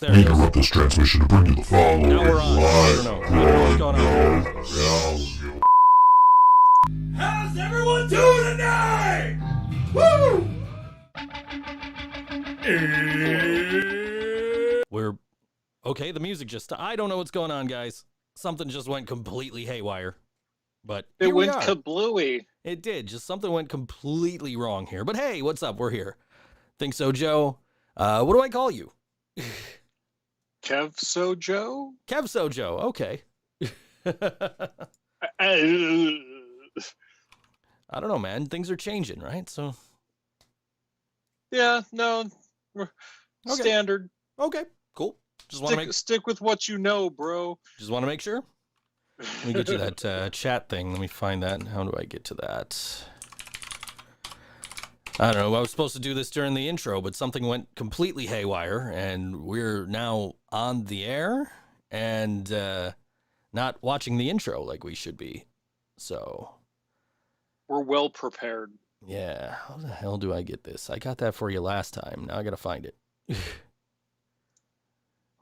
There we interrupt this transmission to bring you the following now we're on. live. I don't know what's going on. How's everyone doing tonight? Woo! We're okay. The music I don't know what's going on, guys. Something just went completely haywire. But it went kablooey. It did. Just something went completely wrong here. But hey, what's up? We're here. ThinkSoJoE. What do I call you? ThinkSoJoE? ThinkSoJoE. Okay. I don't know, man. Things are changing, right? So. Yeah. No. Okay. Standard. Okay. Cool. Just want to stick with what you know, bro. Just want to make sure. Let me get you that chat thing. Let me find that. How do I get to that? I don't know. I was supposed to do this during the intro, but something went completely haywire, and we're now on the air and not watching the intro like we should be. So we're well prepared. Yeah. How the hell do I get this? I got that for you last time. Now I got to find it.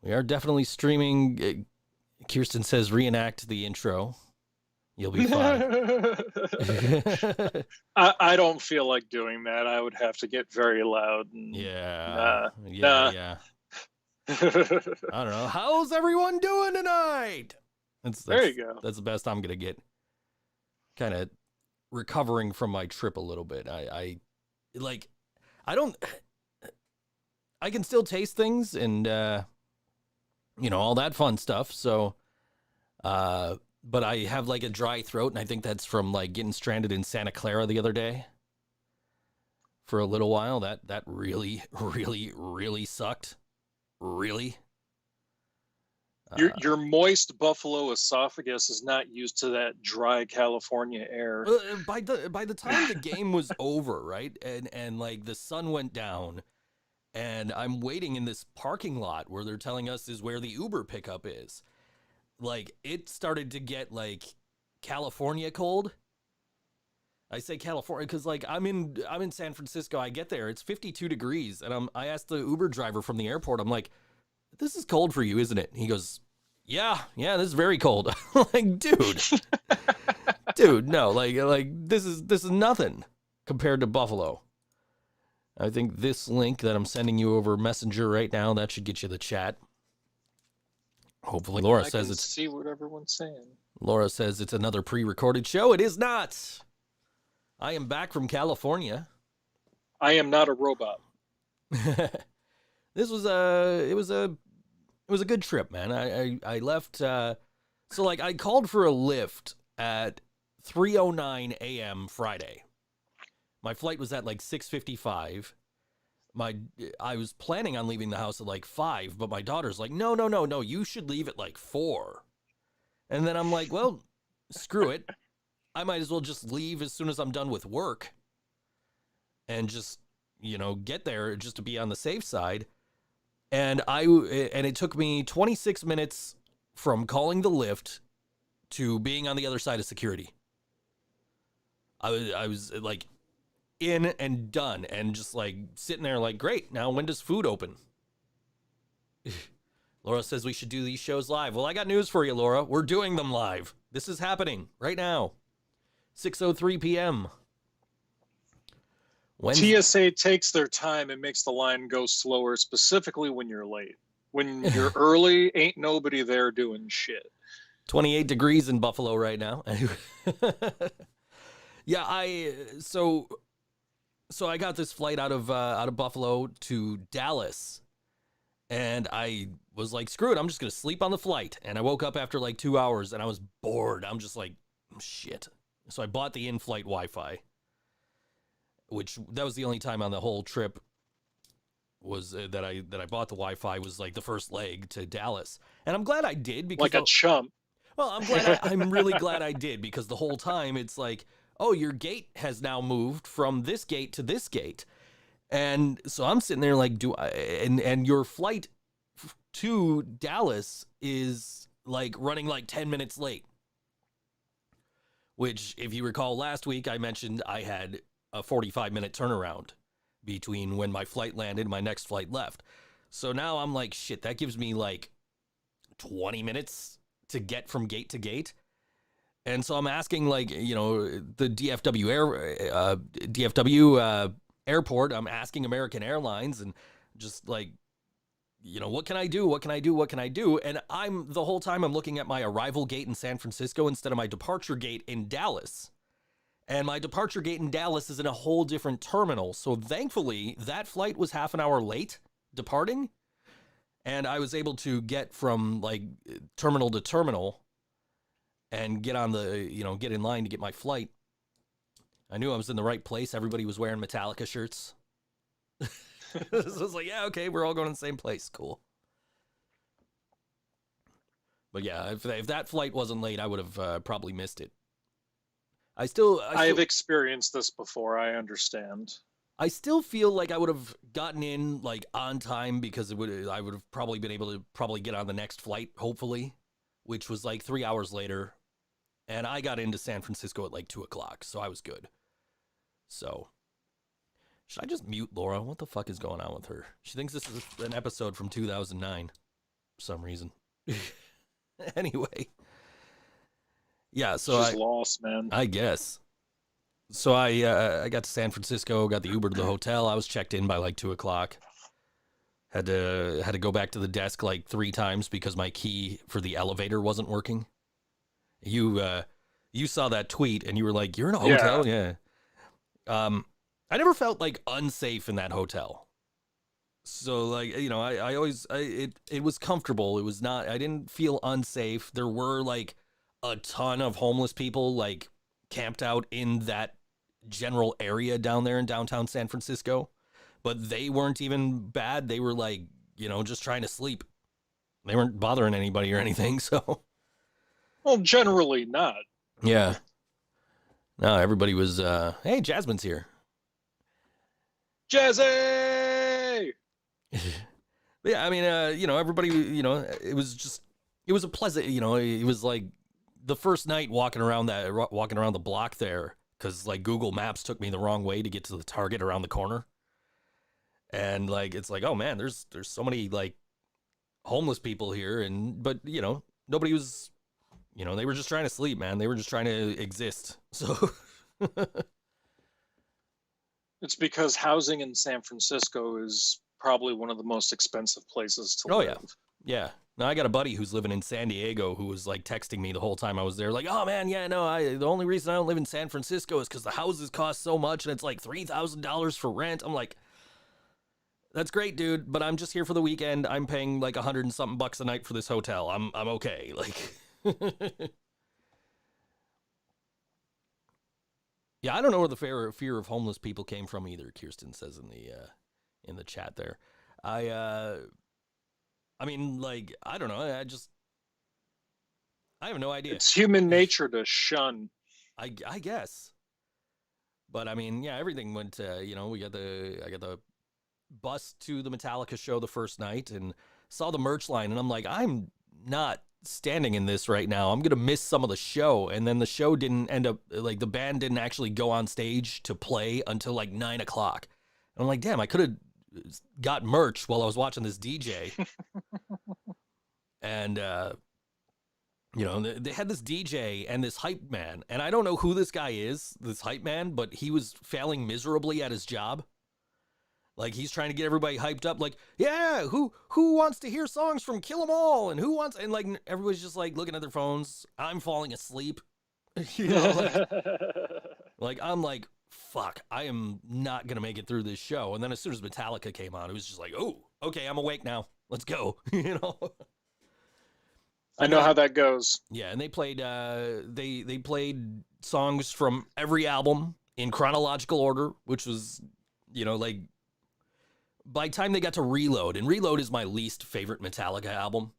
We are definitely streaming. Kirsten says reenact the intro. You'll be fine. I don't feel like doing that. I would have to get very loud. And, yeah. Yeah. I don't know. How's everyone doing tonight? There you go. That's the best I'm going to get. Kind of recovering from my trip a little bit. I can still taste things and, all that fun stuff. So, but I have like a dry throat, and I think that's from like getting stranded in Santa Clara the other day for a little while. That really, really, really sucked. Really. Your moist buffalo esophagus is not used to that dry California air. By the time the game was over, right, and like the sun went down, and I'm waiting in this parking lot where they're telling us is where the Uber pickup is. Like, it started to get, like, California cold. I say California because, like, I'm in San Francisco. I get there. It's 52 degrees. And I asked the Uber driver from the airport, I'm like, this is cold for you, isn't it? And he goes, yeah, this is very cold. I'm like, dude, no, like this is nothing compared to Buffalo. I think this link that I'm sending you over Messenger right now, that should get you the chat. Hopefully, Laura says it's. See what everyone's saying. Laura says it's another pre-recorded show. It is not. I am back from California. I am not a robot. This was it was a good trip, man. I left. So like I called for a lift at 3:09 a.m. Friday. My flight was at like 6:55. I was planning on leaving the house at like 5, but my daughter's like, no, you should leave at like 4. And then I'm like, well, screw it. I might as well just leave as soon as I'm done with work and just, get there just to be on the safe side. And it took me 26 minutes from calling the lift to being on the other side of security. I was like in and done and just like sitting there like, great, now when does food open? Laura says we should do these shows live. Well, I got news for you, Laura. We're doing them live. This is happening right now. 6:03 p.m. TSA takes their time and makes the line go slower, specifically when you're late. When you're early, ain't nobody there doing shit. 28 degrees in Buffalo right now. Yeah, So I got this flight out of Buffalo to Dallas, and I was like, screw it, I'm just going to sleep on the flight. And I woke up after like 2 hours, and I was bored. I'm just like, shit. So I bought the in-flight Wi-Fi, which that was the only time on the whole trip was that I bought the Wi-Fi was like the first leg to Dallas. And I'm glad I did because like a chump. Well, I'm really glad I did because the whole time it's like, oh, your gate has now moved from this gate to this gate. And so I'm sitting there like, and your flight to Dallas is like running like 10 minutes late. Which, if you recall last week, I mentioned I had a 45-minute turnaround between when my flight landed and my next flight left. So now I'm like, shit, that gives me like 20 minutes to get from gate to gate. And so I'm asking, like, you know, the DFW airport. I'm asking American Airlines and just like, you know, what can I do? What can I do? What can I do? And the whole time I'm looking at my arrival gate in San Francisco instead of my departure gate in Dallas. And my departure gate in Dallas is in a whole different terminal. So thankfully, that flight was half an hour late departing. And I was able to get from like terminal to terminal and get on get in line to get my flight. I knew I was in the right place. Everybody was wearing Metallica shirts. So I was like, yeah, okay, we're all going to the same place. Cool. But yeah, if that flight wasn't late, I would have probably missed it. I have experienced this before. I understand. I still feel like I would have gotten in like on time because I would have probably been able to get on the next flight, hopefully, which was like 3 hours later. And I got into San Francisco at like 2:00, so I was good. So, should I just mute Laura? What the fuck is going on with her? She thinks this is an episode from 2009 for some reason. Anyway. Yeah, so she's lost, man. I guess. So I got to San Francisco, got the Uber to the hotel. I was checked in by like 2:00. Had to go back to the desk like 3 times because my key for the elevator wasn't working. You saw that tweet and you were like, "You're in a hotel?" Yeah. I never felt like unsafe in that hotel. So like, you know, it was comfortable. It was not, I didn't feel unsafe. There were like a ton of homeless people like camped out in that general area down there in downtown San Francisco, but they weren't even bad. They were like, you know, just trying to sleep. They weren't bothering anybody or anything. So, well, generally not. Yeah. No, everybody was, hey, Jasmine's here. Jazzy! Yeah, I mean, you know, everybody, you know, it was a pleasant, you know, it was like the first night walking around the block there, because like Google Maps took me the wrong way to get to the Target around the corner. And like, it's like, oh man, there's so many like homeless people here. But you know, nobody was, you know, they were just trying to sleep, man. They were just trying to exist. So it's because housing in San Francisco is probably one of the most expensive places to live. Yeah. Now I got a buddy who's living in San Diego who was like texting me the whole time I was there, like, oh man, yeah, no, the only reason I don't live in San Francisco is because the houses cost so much and it's like $3,000 for rent. I'm like, that's great, dude, but I'm just here for the weekend. I'm paying like $100 and something a night for this hotel. I'm okay. Like, yeah, I don't know where the fear of homeless people came from either. Kirsten says in the chat there. I mean, like, I don't know. I have no idea. It's human nature to shun. I guess. But I mean, yeah, everything went, you know, I got the bus to the Metallica show the first night and saw the merch line. And I'm like, I'm not standing in this right now. I'm going to miss some of the show. And then the show didn't end up, like, the band didn't actually go on stage to play until like 9:00. And I'm like, damn, I could have got merch while I was watching this DJ. And, you know, they had this DJ and this hype man, and I don't know who this guy is, this hype man, but he was failing miserably at his job. Like, he's trying to get everybody hyped up, like, yeah, who wants to hear songs from Kill 'Em All, and and like, everybody's just like looking at their phones. I'm falling asleep. You know, like I'm like, fuck, I am not gonna make it through this show. And then as soon as Metallica came on, it was just like, oh, okay, I'm awake now. Let's go. You know. I know how that goes. Yeah, and they played they played songs from every album in chronological order, which was, you know, like by the time they got to Reload, and Reload is my least favorite Metallica album.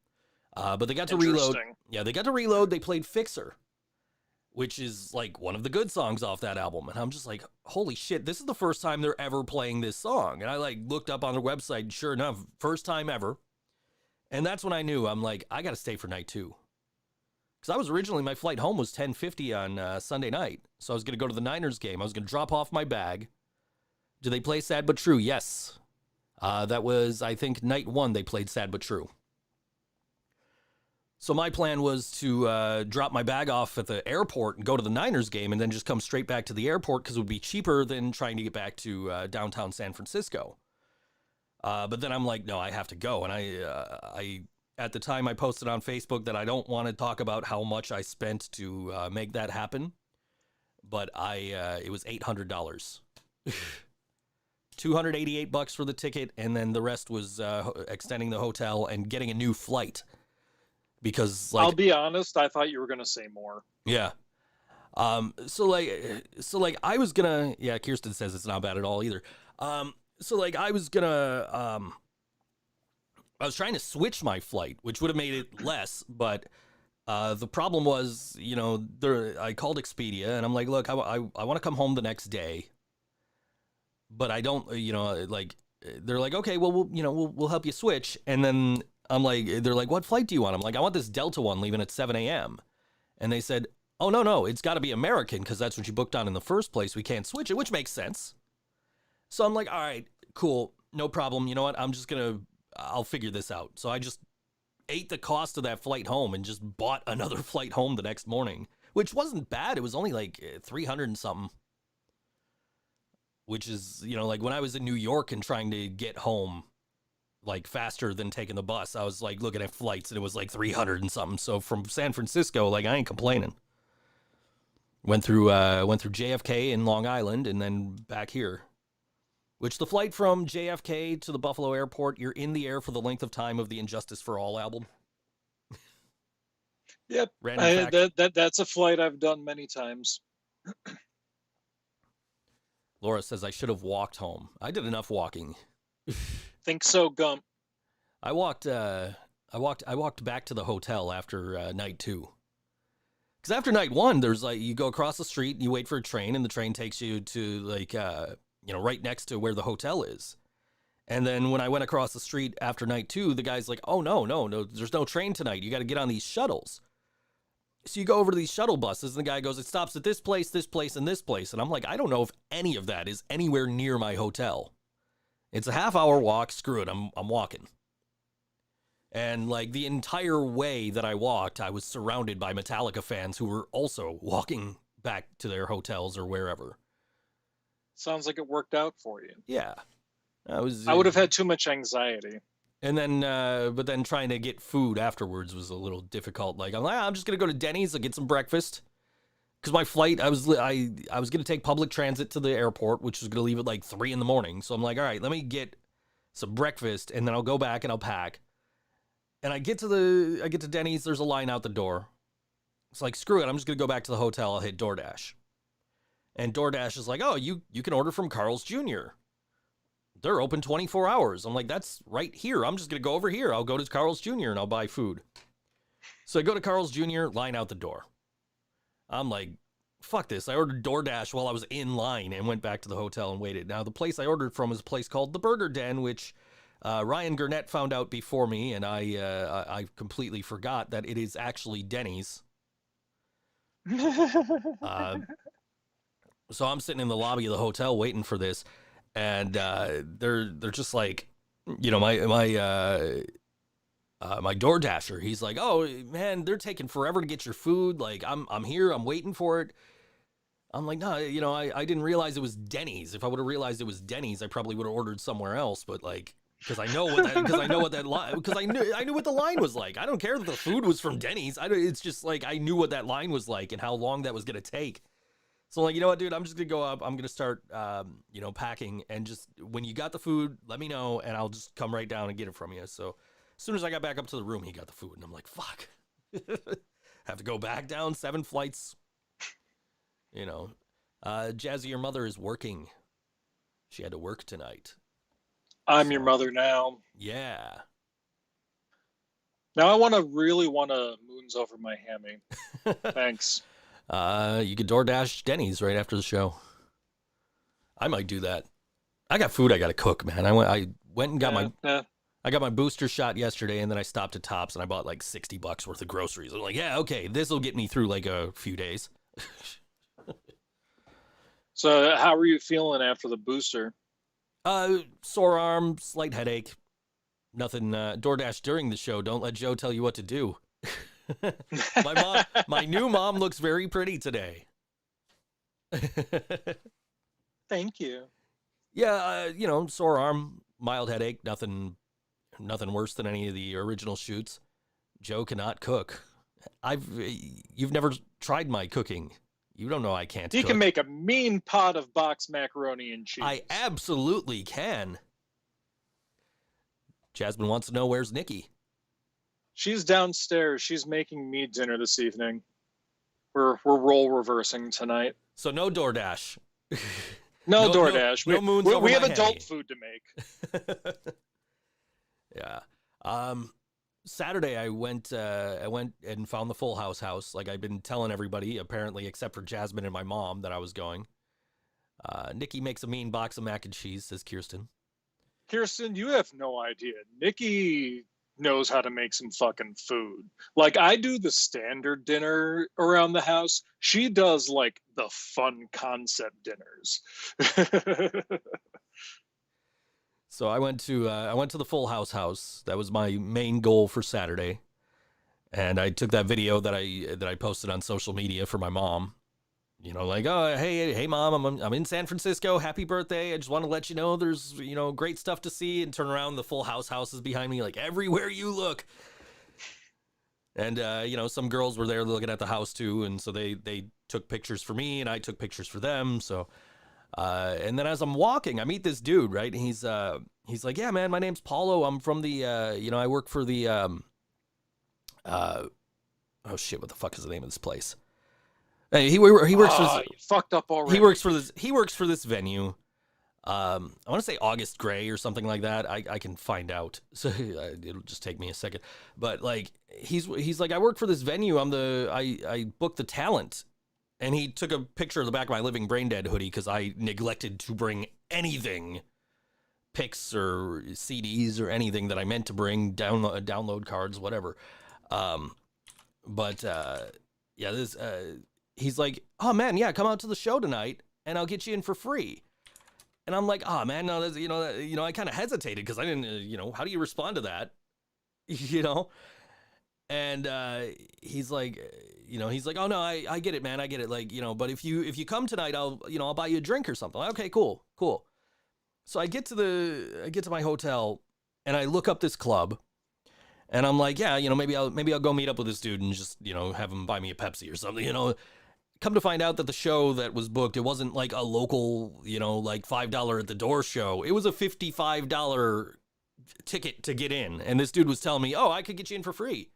But they got to Reload. Yeah, they got to Reload, they played Fixer, which is like one of the good songs off that album. And I'm just like, holy shit, this is the first time they're ever playing this song. And I like looked up on their website, and sure enough, first time ever. And that's when I knew, I'm like, I got to stay for night 2. Because I was originally, my flight home was 10:50 on Sunday night. So I was going to go to the Niners game. I was going to drop off my bag. Do they play Sad But True? Yes. That was, I think, night 1 they played Sad But True. So my plan was to drop my bag off at the airport and go to the Niners game and then just come straight back to the airport because it would be cheaper than trying to get back to downtown San Francisco. But then I'm like, no, I have to go. And I at the time I posted on Facebook that I don't want to talk about how much I spent to make that happen. But it was $800. $288 for the ticket, and then the rest was extending the hotel and getting a new flight. Because like, I'll be honest, I thought you were gonna say more. Yeah. So like I was gonna, yeah, Kirsten says it's not bad at all either. So like I was gonna, I was trying to switch my flight, which would have made it less, but the problem was, you know, I called Expedia and I'm like, look, I want to come home the next day, but I don't, you know, like, they're like, okay, well, we'll help you switch. And then I'm like, they're like, what flight do you want? I'm like, I want this Delta one leaving at 7 a.m. And they said, oh, no, it's got to be American because that's what you booked on in the first place. We can't switch it, which makes sense. So I'm like, all right, cool, no problem. You know what? I'll figure this out. So I just ate the cost of that flight home and just bought another flight home the next morning, which wasn't bad. It was only like 300 and something, which is, you know, like when I was in New York and trying to get home like faster than taking the bus, I was like looking at flights and it was like 300 and something. So from San Francisco, like I ain't complaining. Went through JFK in Long Island and then back here, which the flight from JFK to the Buffalo airport, you're in the air for the length of time of the Injustice for All album. Yep. That's a flight I've done many times. Laura says I should have walked home. I did enough walking. Think so, Gump. I walked back to the hotel after night 2. Because after night 1, there's like, you go across the street and you wait for a train and the train takes you to like, you know, right next to where the hotel is. And then when I went across the street after night 2, the guy's like, oh, no, there's no train tonight. You got to get on these shuttles. So you go over to these shuttle buses and the guy goes, it stops at this place, and this place. And I'm like, I don't know if any of that is anywhere near my hotel. It's a half-hour walk. Screw it. I'm walking. And like the entire way that I walked, I was surrounded by Metallica fans who were also walking back to their hotels or wherever. Sounds like it worked out for you. Yeah. I would have had too much anxiety. And then, but then trying to get food afterwards was a little difficult. Like, I'm just going to go to Denny's and get some breakfast. Because my flight, I was going to take public transit to the airport, which was going to leave at like 3 a.m. So I'm like, all right, let me get some breakfast and then I'll go back and I'll pack. And I get to Denny's, there's a line out the door. It's like, screw it, I'm just going to go back to the hotel, I'll hit DoorDash. And DoorDash is like, oh, you can order from Carl's Jr. They're open 24 hours. I'm like, that's right here. I'm just going to go over here. I'll go to Carl's Jr. and I'll buy food. So I go to Carl's Jr., line out the door. I'm like, fuck this. I ordered DoorDash while I was in line and went back to the hotel and waited. Now, the place I ordered from is a place called The Burger Den, which Ryan Gurnett found out before me, and I completely forgot that it is actually Denny's. So I'm sitting in the lobby of the hotel waiting for this, and they're just like, you know, my DoorDasher, he's like, oh man, they're taking forever to get your food. Like I'm here, I'm waiting for it. I'm like, no, you know, I didn't realize it was Denny's. If I would have realized it was Denny's, I probably would have ordered somewhere else. But like, because I knew what the line was like. I don't care that the food was from Denny's. It's just like I knew what that line was like and how long that was gonna take. So I'm like, you know what, dude, I'm just gonna go up. I'm gonna start, you know, packing, and just when you got the food, let me know, and I'll just come right down and get it from you. So as soon as I got back up to the room, he got the food, and I'm like, fuck, have to go back down 7 flights. You know, Jazzy, your mother is working. She had to work tonight. I'm your mother now. Yeah. Now I really want to moons over my hammy. Thanks. You could DoorDash Denny's right after the show. I might do that. I got food I got to cook, man. I went and got I got my booster shot yesterday, and then I stopped at Tops and I bought like $60 worth of groceries. I'm like, yeah, okay, this will get me through like a few days. So how are you feeling after the booster? Sore arm, slight headache. Nothing. DoorDash during the show. Don't let Joe tell you what to do. My new mom looks very pretty today. Thank you. Yeah, sore arm, mild headache, nothing worse than any of the original shoots. Joe cannot cook. You've never tried my cooking. You don't know I can't He cook. can make a mean pot of boxed macaroni and cheese. I absolutely can. Jasmine wants to know where's Nikki. She's downstairs. She's making me dinner this evening. We're role reversing tonight. So no DoorDash. No DoorDash. No moons we over have my adult hay. food to make. Yeah. Saturday I went and found the Full House. Like I've been telling everybody, apparently, except for Jasmine and my mom, that I was going. Nikki makes a mean box of mac and cheese, says Kirsten. Kirsten, you have no idea. Nikki knows how to make some fucking food. Like, I do the standard dinner around the house. She does, like, the fun concept dinners. So I went to the Full House. That was my main goal for Saturday. And I took that video that I posted on social media for my mom. Like, oh, hey, mom, I'm in San Francisco. Happy birthday. I just want to let you know there's, great stuff to see. And turn around, the Full House is behind me, like everywhere you look. And, some girls were there looking at the house too. And so they took pictures for me and I took pictures for them. So, and then as I'm walking, I meet this dude, right? And he's like, yeah, man, my name's Paulo. I'm from the, I work for the, oh shit, what the fuck is the name of this place? He works for this, you fucked up already. He works for this venue. I want to say August Gray or something like that. I can find out. So it'll just take me a second. But like he's like, I work for this venue. I book the talent. And he took a picture of the back of my Living Brain Dead hoodie because I neglected to bring anything, pics or CDs or anything that I meant to bring, download cards, whatever. He's like, oh man, yeah, come out to the show tonight and I'll get you in for free. And I'm like, oh man, no, I kind of hesitated because I didn't, how do you respond to that? And he's like, oh no, I get it, man, I get it. Like, but if you come tonight, I'll buy you a drink or something. Like, okay, cool. So I get to my hotel and I look up this club. And I'm like, yeah, maybe I'll go meet up with this dude and just, have him buy me a Pepsi or something, Come to find out that the show that was booked, it wasn't like a local, like $5 at the door show. It was a $55 ticket to get in. And this dude was telling me, oh, I could get you in for free.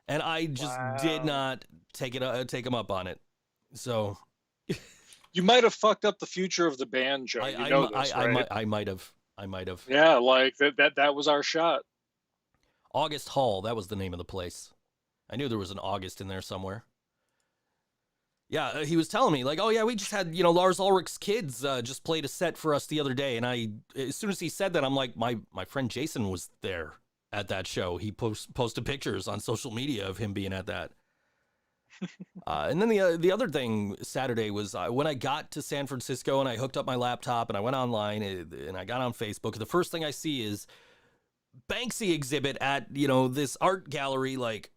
And I just did not take him up on it. So you might have fucked up the future of the band, Joe. Right? I might have. Yeah, like that was our shot. August Hall, that was the name of the place. I knew there was an August in there somewhere. Yeah, he was telling me, like, oh yeah, we just had, Lars Ulrich's kids just played a set for us the other day. And as soon as he said that, I'm like, my friend Jason was there at that show. He posted pictures on social media of him being at that. And then the other thing Saturday was when I got to San Francisco and I hooked up my laptop and I went online and I got on Facebook. The first thing I see is Banksy exhibit at, this art gallery, like,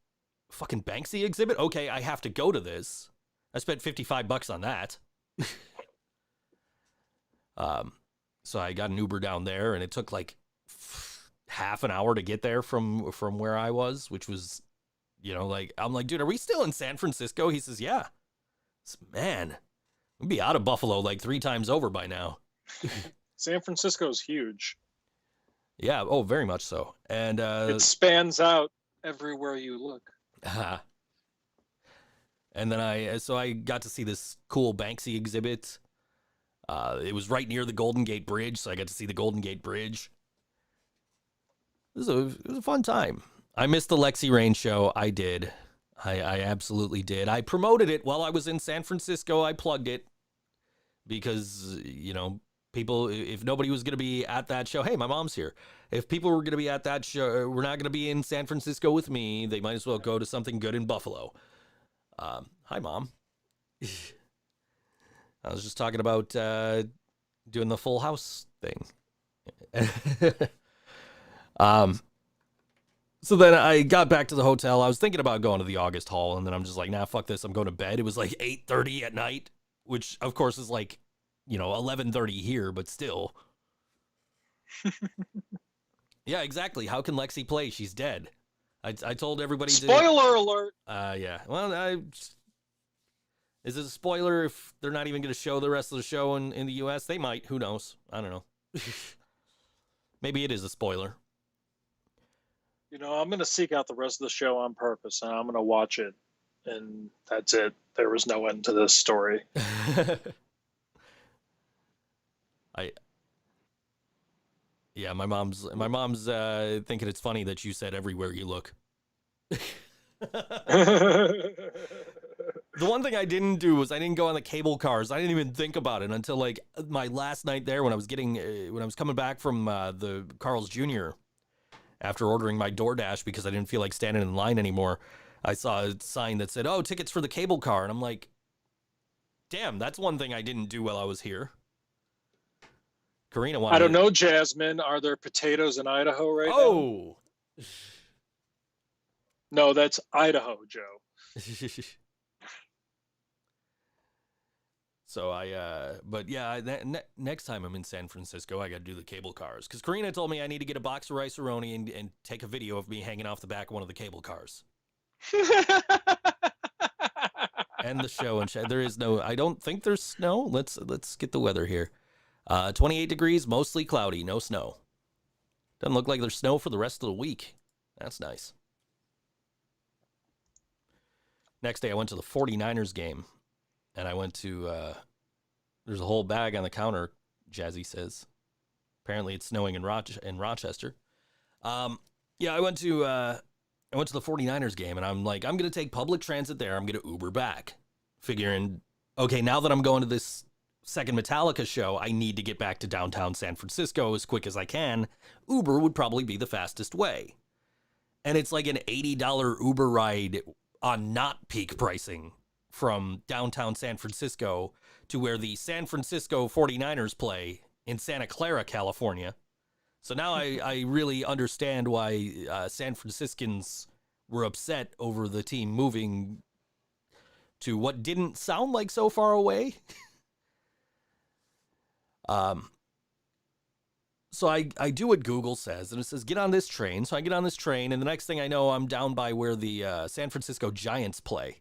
fucking Banksy exhibit? Okay, I have to go to this. I spent $55 on that. So I got an Uber down there and it took like half an hour to get there from where I was, which was, like, I'm like, dude, are we still in San Francisco? He says, yeah. Man, we'd be out of Buffalo like 3 times over by now. San Francisco's huge. Yeah, oh, very much so. And it spans out everywhere you look. And then I got to see this cool Banksy exhibit. It was right near the Golden Gate Bridge, so I got to see the Golden Gate Bridge. It was a fun time. I missed the Lexi Rain show. I did. I absolutely did. I promoted it while I was in San Francisco. I plugged it because, people, if nobody was going to be at that show, hey, my mom's here. If people were going to be at that show, we're not going to be in San Francisco with me, they might as well go to something good in Buffalo. Hi, Mom. I was just talking about doing the Full House thing. So then I got back to the hotel. I was thinking about going to the August Hall, and then I'm just like, nah, fuck this. I'm going to bed. It was like 8:30 at night, which of course is like, 11:30 here, but still. Yeah, exactly. How can Lexi play? She's dead. I told everybody. Spoiler alert. Yeah. Well, is it a spoiler if they're not even going to show the rest of the show in the U.S.? They might. Who knows? I don't know. Maybe it is a spoiler. I'm going to seek out the rest of the show on purpose, and I'm going to watch it, and that's it. There was no end to this story. My mom's thinking it's funny that you said everywhere you look. The one thing I didn't do was I didn't go on the cable cars. I didn't even think about it until like my last night there when I was coming back from the Carl's Jr. After ordering my DoorDash because I didn't feel like standing in line anymore. I saw a sign that said, "Oh, tickets for the cable car," and I'm like, "Damn, that's one thing I didn't do while I was here." Karina wanted. I don't know, Jasmine. Are there potatoes in Idaho right now? Oh. No, that's Idaho, Joe. So next time I'm in San Francisco, I got to do the cable cars. Because Karina told me I need to get a box of rice-a-roni and take a video of me hanging off the back of one of the cable cars. And the show. And there is I don't think there's snow. Let's get the weather here. 28 degrees, mostly cloudy, no snow. Doesn't look like there's snow for the rest of the week. That's nice. Next day, I went to the 49ers game. And I went to, there's a whole bag on the counter, Jazzy says. Apparently it's snowing in Rochester. I went to the 49ers game, and I'm like, I'm going to take public transit there. I'm going to Uber back. Figuring, okay, now that I'm going to this second Metallica show, I need to get back to downtown San Francisco as quick as I can. Uber would probably be the fastest way. And it's like an $80 Uber ride on not peak pricing from downtown San Francisco to where the San Francisco 49ers play in Santa Clara, California. So now I really understand why San Franciscans were upset over the team moving to what didn't sound like so far away. So I do what Google says, and it says, get on this train. So I get on this train, and the next thing I know, I'm down by where the San Francisco Giants play,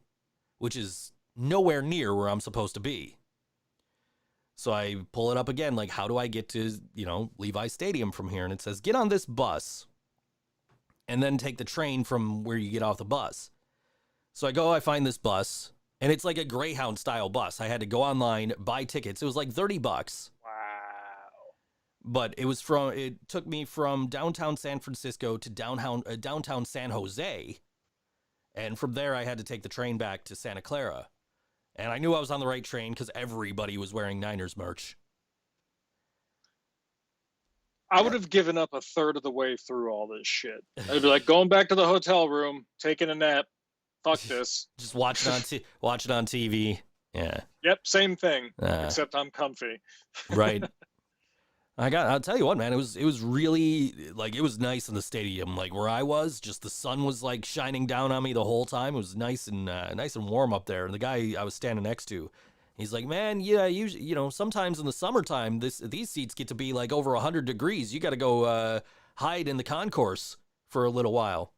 which is nowhere near where I'm supposed to be. So I pull it up again, like, how do I get to, Levi Stadium from here? And it says, get on this bus and then take the train from where you get off the bus. So I find this bus, and it's like a Greyhound style bus. I had to go online, buy tickets. It was like $30. Wow. But it took me from downtown San Francisco to downtown San Jose. And from there, I had to take the train back to Santa Clara. And I knew I was on the right train because everybody was wearing Niners merch. I would have given up a third of the way through all this shit. I'd be like, going back to the hotel room, taking a nap. Fuck this. Just watch it on TV. Yeah. Yep, same thing. Except I'm comfy. Right. I'll tell you what, man, it was really, like, it was nice in the stadium, like where I was, just the sun was like shining down on me the whole time. It was nice and warm up there. And the guy I was standing next to, he's like, man, yeah, usually, sometimes in the summertime, these seats get to be like over 100 degrees. You got to go hide in the concourse for a little while.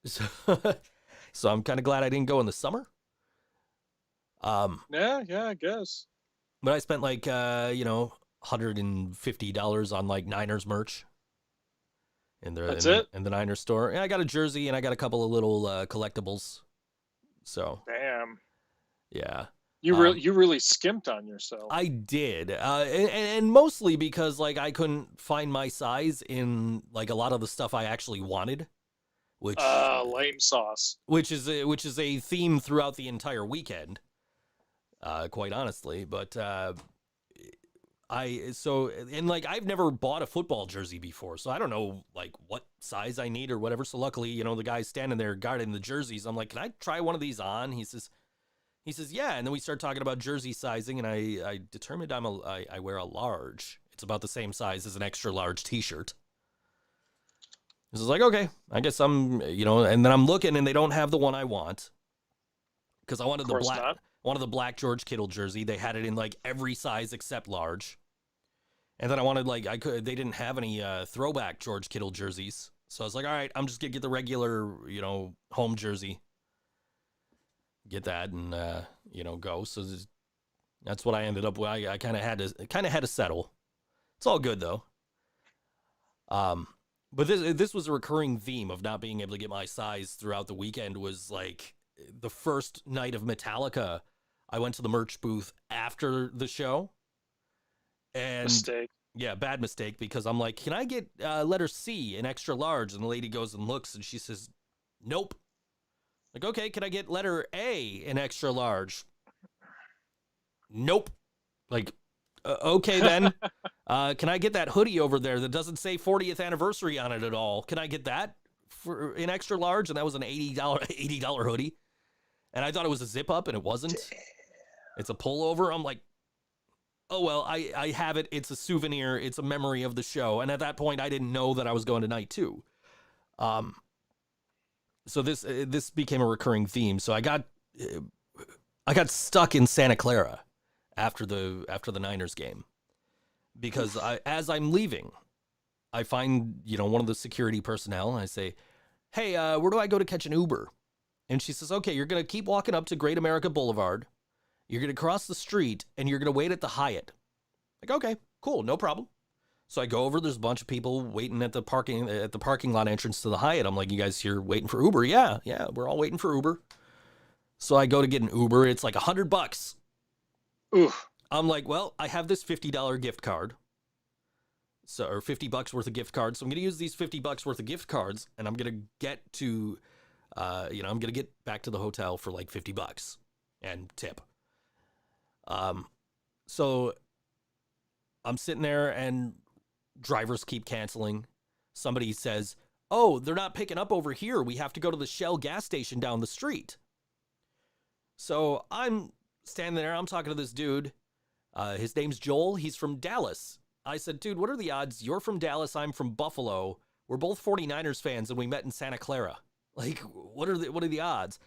So I'm kind of glad I didn't go in the summer. Yeah, I guess. But I spent like, $150 on like Niners merch in the Niners store. And I got a jersey and I got a couple of little collectibles. So damn. Yeah. You really skimped on yourself. I did. And mostly because like I couldn't find my size in like a lot of the stuff I actually wanted. Which lame sauce. Which is a theme throughout the entire weekend. Quite honestly, but I've never bought a football jersey before, so I don't know like what size I need or whatever. So luckily, the guy's standing there guarding the jerseys. I'm like, can I try one of these on? He says, yeah. And then we start talking about jersey sizing, and I determined I wear a large, It's about the same size as an extra large t-shirt. This is like, okay, I guess I'm, and then I'm looking and they don't have the one I want. Because I wanted the black George Kittle jersey. They had it in like every size except large. And then I wanted they didn't have any throwback George Kittle jerseys. So I was like, all right, I'm just gonna get the regular, home jersey. Get that and go. So that's what I ended up with. I kind of had to settle. It's all good though. But this was a recurring theme of not being able to get my size throughout the weekend. Was like the first night of Metallica, I went to the merch booth after the show. And Mistake. Yeah, bad mistake, because I'm like, can I get letter C, an extra large? And the lady goes and looks and she says, nope. Like, okay, can I get letter A, an extra large? Nope. Like, okay then. Can I get that hoodie over there that doesn't say 40th anniversary on it at all? Can I get that for an extra large? And that was an $80 hoodie. And I thought it was a zip up and it wasn't. It's a pullover. I'm like, oh, well, I have it. It's a souvenir. It's a memory of the show. And at that point, I didn't know that I was going to night 2. So this became a recurring theme. So I got stuck in Santa Clara after the Niners game, because as I'm leaving, I find, one of the security personnel, and I say, hey, where do I go to catch an Uber? And she says, okay, you're going to keep walking up to Great America Boulevard. You're going to cross the street and you're going to wait at the Hyatt. Like, okay, cool. No problem. So I go over, there's a bunch of people waiting at the parking lot entrance to the Hyatt. I'm like, you guys here waiting for Uber? Yeah, we're all waiting for Uber. So I go to get an Uber. It's like $100. Oof. I'm like, well, I have this $50 gift card. So, or $50 worth of gift cards. So I'm going to use these $50 worth of gift cards, and I'm going to get to, I'm going to get back to the hotel for like $50 and tip. So I'm sitting there and drivers keep canceling. Somebody says, oh, they're not picking up over here. We have to go to the Shell gas station down the street. So I'm standing there. I'm talking to this dude. His name's Joel. He's from Dallas. I said, dude, what are the odds? You're from Dallas. I'm from Buffalo. We're both 49ers fans and we met in Santa Clara. Like, what are the odds?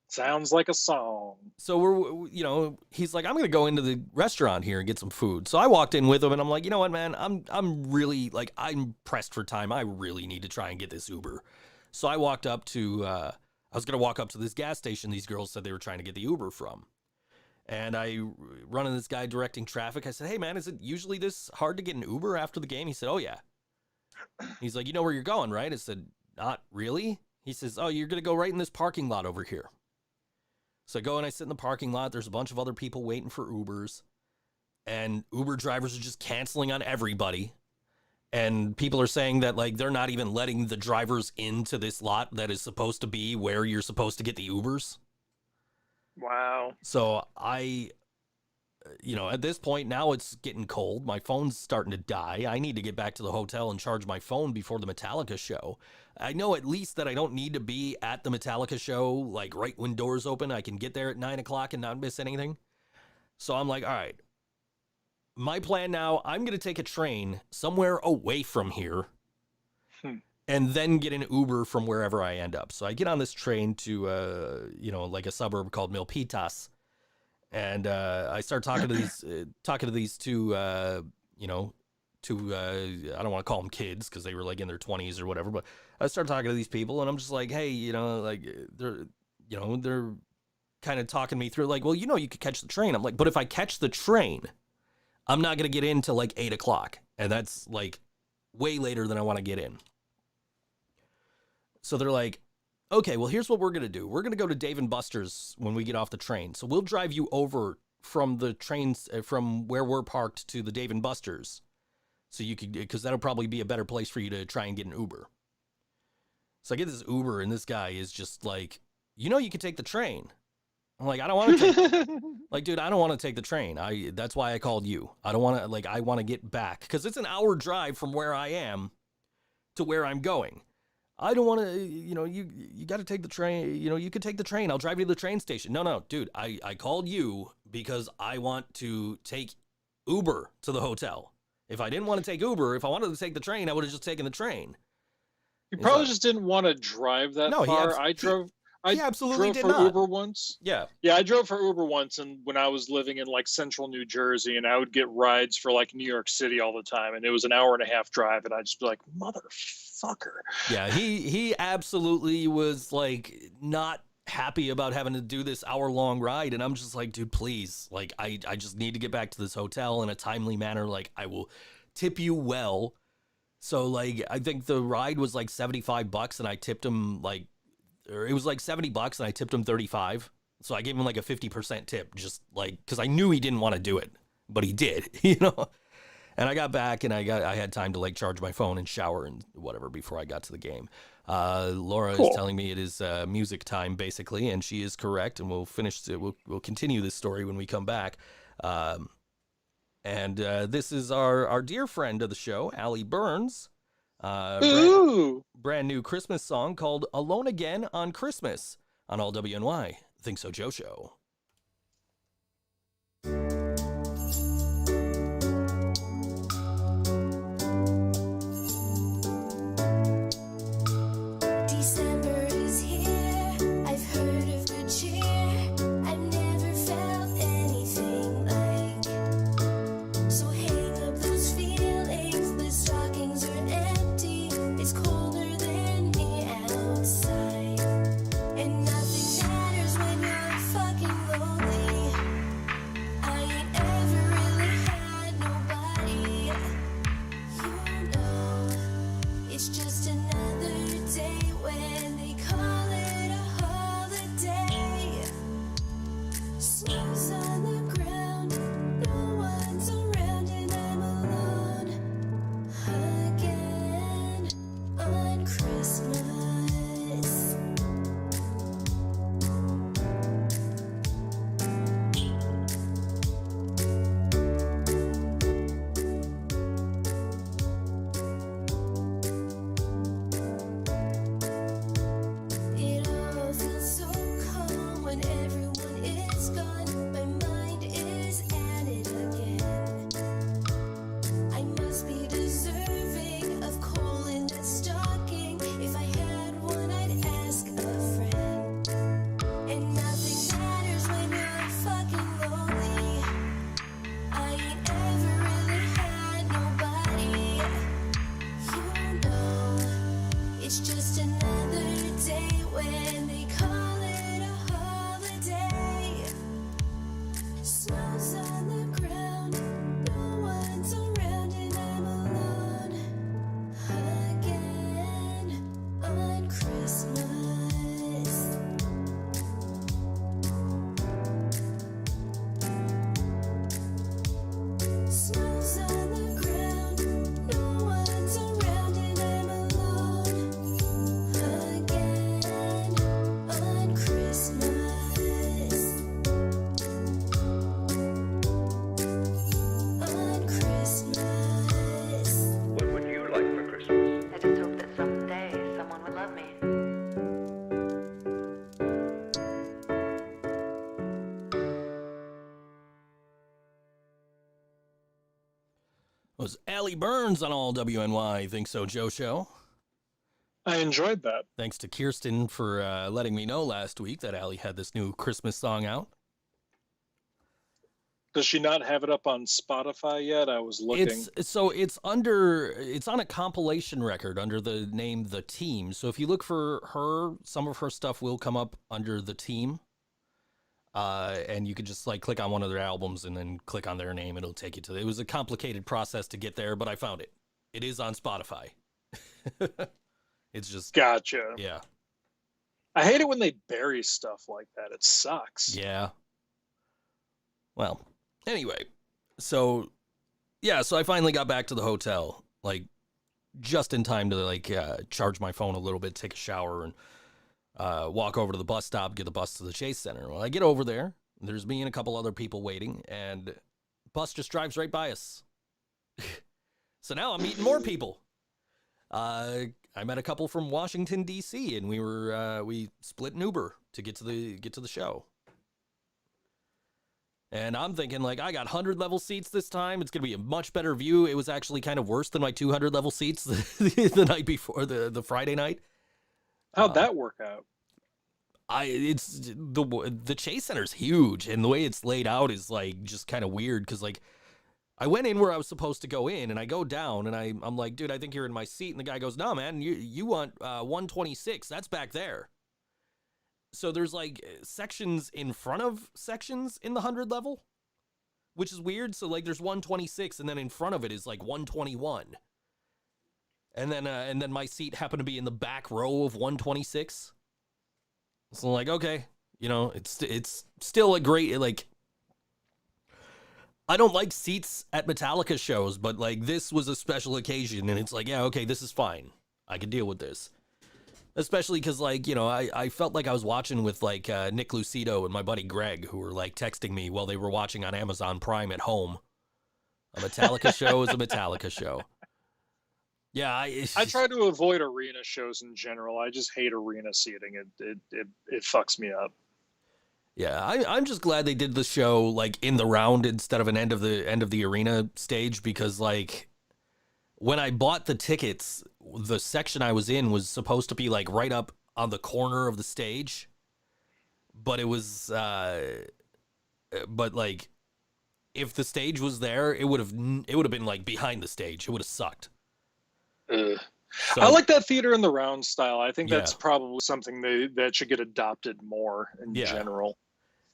Sounds like a song. So we're, he's like, I'm going to go into the restaurant here and get some food. So I walked in with him and I'm like, you know what, man, I'm really like, I'm pressed for time. I really need to try and get this Uber. So I walked up to, I was going to walk up to this gas station these girls said they were trying to get the Uber from. And I run into this guy directing traffic. I said, hey man, is it usually this hard to get an Uber after the game? He said, oh yeah. He's like, you know where you're going, right? I said, not really. He says, oh, you're going to go right in this parking lot over here. So I go and I sit in the parking lot. There's a bunch of other people waiting for Ubers. And Uber drivers are just canceling on everybody. And people are saying that, like, they're not even letting the drivers into this lot that is supposed to be where you're supposed to get the Ubers. Wow. So at this point, now it's getting cold. My phone's starting to die. I need to get back to the hotel and charge my phone before the Metallica show. I know at least that I don't need to be at the Metallica show, like right when doors open. I can get there at 9:00 and not miss anything. So I'm like, all right, my plan now, I'm going to take a train somewhere away from here and then get an Uber from wherever I end up. So I get on this train to, like a suburb called Milpitas. And I start talking to these two, I don't want to call them kids because they were like in their 20s or whatever. But I start talking to these people and I'm just like, hey, they're kind of talking me through like, well, you could catch the train. I'm like, but if I catch the train, I'm not going to get in till like 8:00. And that's like way later than I want to get in. So they're like, okay, well, here's what we're going to do. We're going to go to Dave & Buster's when we get off the train. So we'll drive you over from the trains, from where we're parked to the Dave & Buster's. So you could, because that'll probably be a better place for you to try and get an Uber. So I get this Uber and this guy is just like, you could take the train. I'm like, I don't want to take, like, dude, I don't want to take the train. That's why I called you. I don't want to, like, I want to get back because it's an hour drive from where I am to where I'm going. I don't want to, you got to take the train. You could take the train. I'll drive you to the train station. No, dude, I called you because I want to take Uber to the hotel. If I didn't want to take Uber, if I wanted to take the train, I would have just taken the train. You probably just didn't want to drive that far. I absolutely drove did for not. Uber once. Yeah. Yeah, I drove for Uber once, and when I was living in like central New Jersey, and I would get rides for like New York City all the time, and it was an hour and a half drive, and I'd just be like, motherfucker. Yeah, he absolutely was like not happy about having to do this hour-long ride, and I'm just like, dude, please, like I just need to get back to this hotel in a timely manner. Like, I will tip you well. So like I think the ride was like $75, and I tipped him like, or it was like $70, and I tipped him 35. So I gave him like a 50% tip, just like, because I knew he didn't want to do it, but he did, you know. And I got back, and I had time to like charge my phone and shower and whatever before I got to the game. Laura is telling me it is music time basically, and she is correct. And we'll continue this story when we come back. And this is our dear friend of the show, Allie Burns. Brand new Christmas song called "Alone Again on Christmas" on all WNY. Think So Joe Show. December is here. I've heard of good cheer. I've never felt anything like. So hang up those feelings. The stockings are empty. It's colder than me outside. And nothing matters when you're fucking lonely. I ain't ever really had nobody. You know, it's just another day when they call it a holiday. Snow's on the ground, no one's around, and I'm alone again on Christmas. It all feels so calm when everyone is gone. My mind is at it again. I must be deserving of coal in that stocking. If I had one, I'd ask a friend. And nothing matters when you're fucking lonely. I ain't ever really had nobody. You know, it's just another day when they call it a holiday. Snow's on the ground, no one's around, and I'm alone again on Christmas. Snow's on the ground, no one's around, and I'm alone again on Christmas. On Christmas. What would you like for Christmas? I just hope that someday someone would love me. It was Allie Burns on all WNY. Think So Joe Show. I enjoyed that. Thanks to Kirsten for letting me know last week that Allie had this new Christmas song out. Does she not have it up on Spotify yet? I was looking. It's on a compilation record under the name The Team. So if you look for her, some of her stuff will come up under The Team. And you could just like click on one of their albums and then click on their name. It'll take you to it. It was a complicated process to get there, but I found it. It is on Spotify. It's just Gotcha. yeah. I hate it when they bury stuff like that. It sucks. Yeah. Well, anyway, so I finally got back to the hotel, like just in time to like charge my phone a little bit, take a shower, and walk over to the bus stop, get the bus to the Chase Center. Well, I get over there. There's me and a couple other people waiting, and the bus just drives right by us. So now I'm meeting more people. I met a couple from Washington D.C. and we split an Uber to get to the show. And I'm thinking, like, I got 100 level seats this time. It's going to be a much better view. It was actually kind of worse than my 200 level seats the night before, the Friday night. How'd that work out? It's the Chase Center's huge, and the way it's laid out is like just kind of weird because like I went in where I was supposed to go in, and I go down, and I'm like, dude, I think you're in my seat, and the guy goes, no, man, you want 126? That's back there. So there's like sections in front of sections in the 100 level, which is weird. So like there's 126, and then in front of it is like 121, and then my seat happened to be in the back row of 126. So like, okay, you know, it's still a great, like, I don't like seats at Metallica shows, but like this was a special occasion, and it's like, yeah, okay, this is fine. I can deal with this. Especially because, like, you know, I felt like I was watching with, like, Nick Lucido and my buddy Greg, who were, like, texting me while they were watching on Amazon Prime at home. A Metallica show is a Metallica show. Yeah, I try to avoid arena shows in general. I just hate arena seating. It fucks me up. Yeah, I'm just glad they did the show, like, in the round instead of an end of the arena stage, because, like, when I bought the tickets, the section I was in was supposed to be like right up on the corner of the stage, but it was, but like, if the stage was there, it would have been like behind the stage. It would have sucked. So, So, I like that theater in the round style. I think Yeah. that's probably something that should get adopted more in Yeah. general.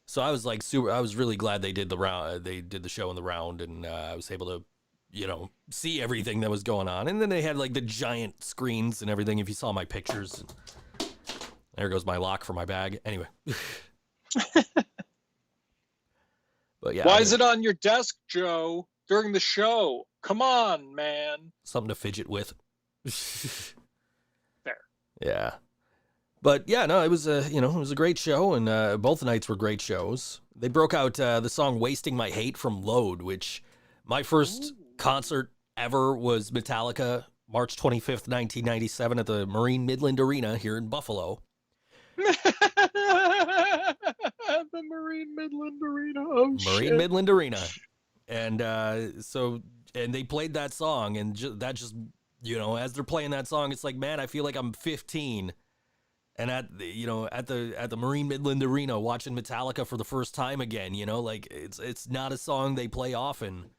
So I was like I was really glad they did the round. They did the show in the round, and I was able to, you know, see everything that was going on. And then they had like the giant screens and everything. If you saw my pictures, there goes my lock for my bag. Anyway. But yeah. Why is it on your desk, Joe, during the show? Come on, man. Something to fidget with. There. Yeah. But yeah, no, it was a great show, and both nights were great shows. They broke out the song "Wasting My Hate" from Load, which my first concert ever was Metallica, March 25th, 1997 at the Marine Midland Arena here in Buffalo. The Marine Midland Arena. Oh, Marine shit. Midland Arena. And and they played that song, and that just, you know, as they're playing that song, it's like, man, I feel like I'm 15. And at the Marine Midland Arena watching Metallica for the first time again, you know, like it's not a song they play often.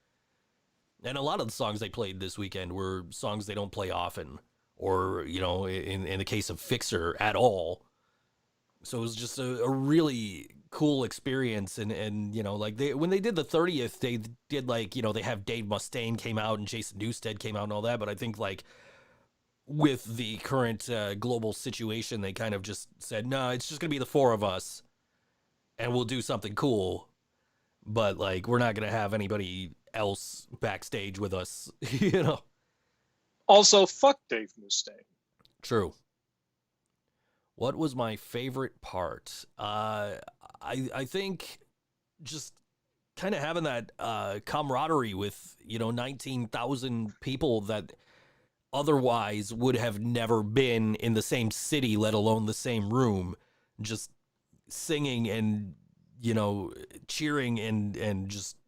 And a lot of the songs they played this weekend were songs they don't play often, or, you know, in the case of Fixer, at all. So it was just a really cool experience. And you know, like when they did the 30th, they did, like, you know, they have Dave Mustaine came out and Jason Newsted came out and all that. But I think, like, with the current global situation, they kind of just said, no, it's just going to be the four of us and we'll do something cool. But, like, we're not going to have anybody else backstage with us, you know? Also, fuck Dave Mustaine. True. What was my favorite part? I think just kind of having that camaraderie with, you know, 19,000 people that otherwise would have never been in the same city, let alone the same room, just singing and, you know, cheering and just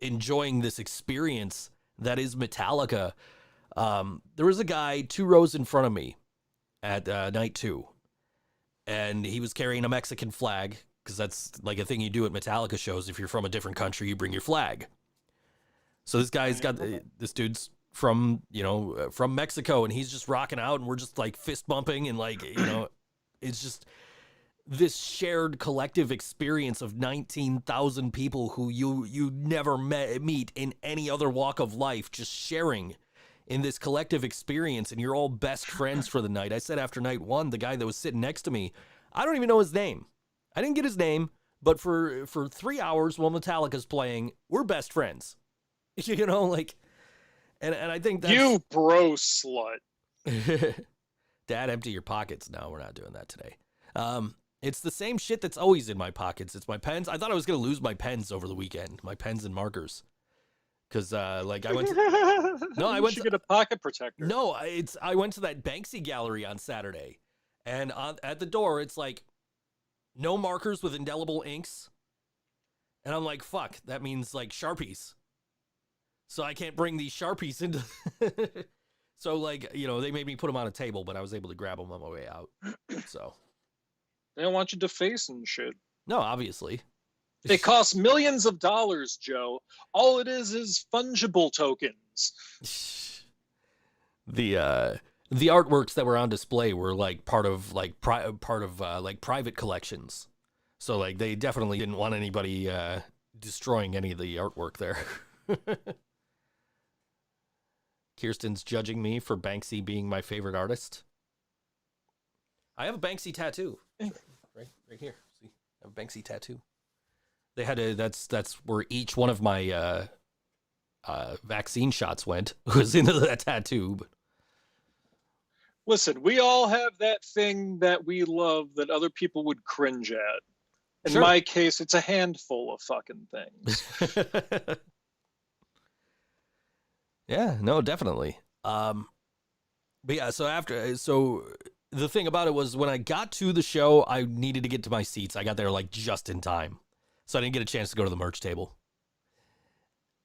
enjoying this experience that is Metallica. There was a guy 2 rows in front of me at night 2, and he was carrying a Mexican flag, because that's like a thing you do at Metallica shows. If you're from a different country, you bring your flag. So this guy's got, this dude's from, you know, from Mexico, and he's just rocking out, and we're just like fist bumping, and, like, you know, it's just this shared collective experience of 19,000 people who you never meet in any other walk of life, just sharing in this collective experience, and you're all best friends for the night. I said after night 1, the guy that was sitting next to me, I don't even know his name. I didn't get his name, but for 3 hours while Metallica's playing, we're best friends. You know, like, and I think that's... You bro slut. Dad, empty your pockets. No, we're not doing that today. It's the same shit that's always in my pockets. It's my pens. I thought I was going to lose my pens over the weekend, my pens and markers. Because, like, I went to... No, I You went should to... get a pocket protector. No, I went to that Banksy gallery on Saturday, and at the door, it's like, no markers with indelible inks. And I'm like, fuck, that means like Sharpies. So I can't bring these Sharpies into. So like, they made me put them on a table, but I was able to grab them on my way out. So They don't want you defacing shit. no, obviously. It costs millions of dollars, Joe. All it is fungible tokens. The artworks that were on display were like part of private collections. So like they definitely didn't want anybody destroying any of the artwork there. Kirsten's judging me for Banksy being my favorite artist. I have a Banksy tattoo. Right here. See? I have a Banksy tattoo. They had that's where each one of my vaccine shots went. Was into that tattoo. But Listen, we all have that thing that we love that other people would cringe at. In Sure. my case, it's a handful of fucking things. Yeah, no, definitely. But yeah, so the thing about it was when I got to the show, I needed to get to my seats. I got there like just in time. So I didn't get a chance to go to the merch table.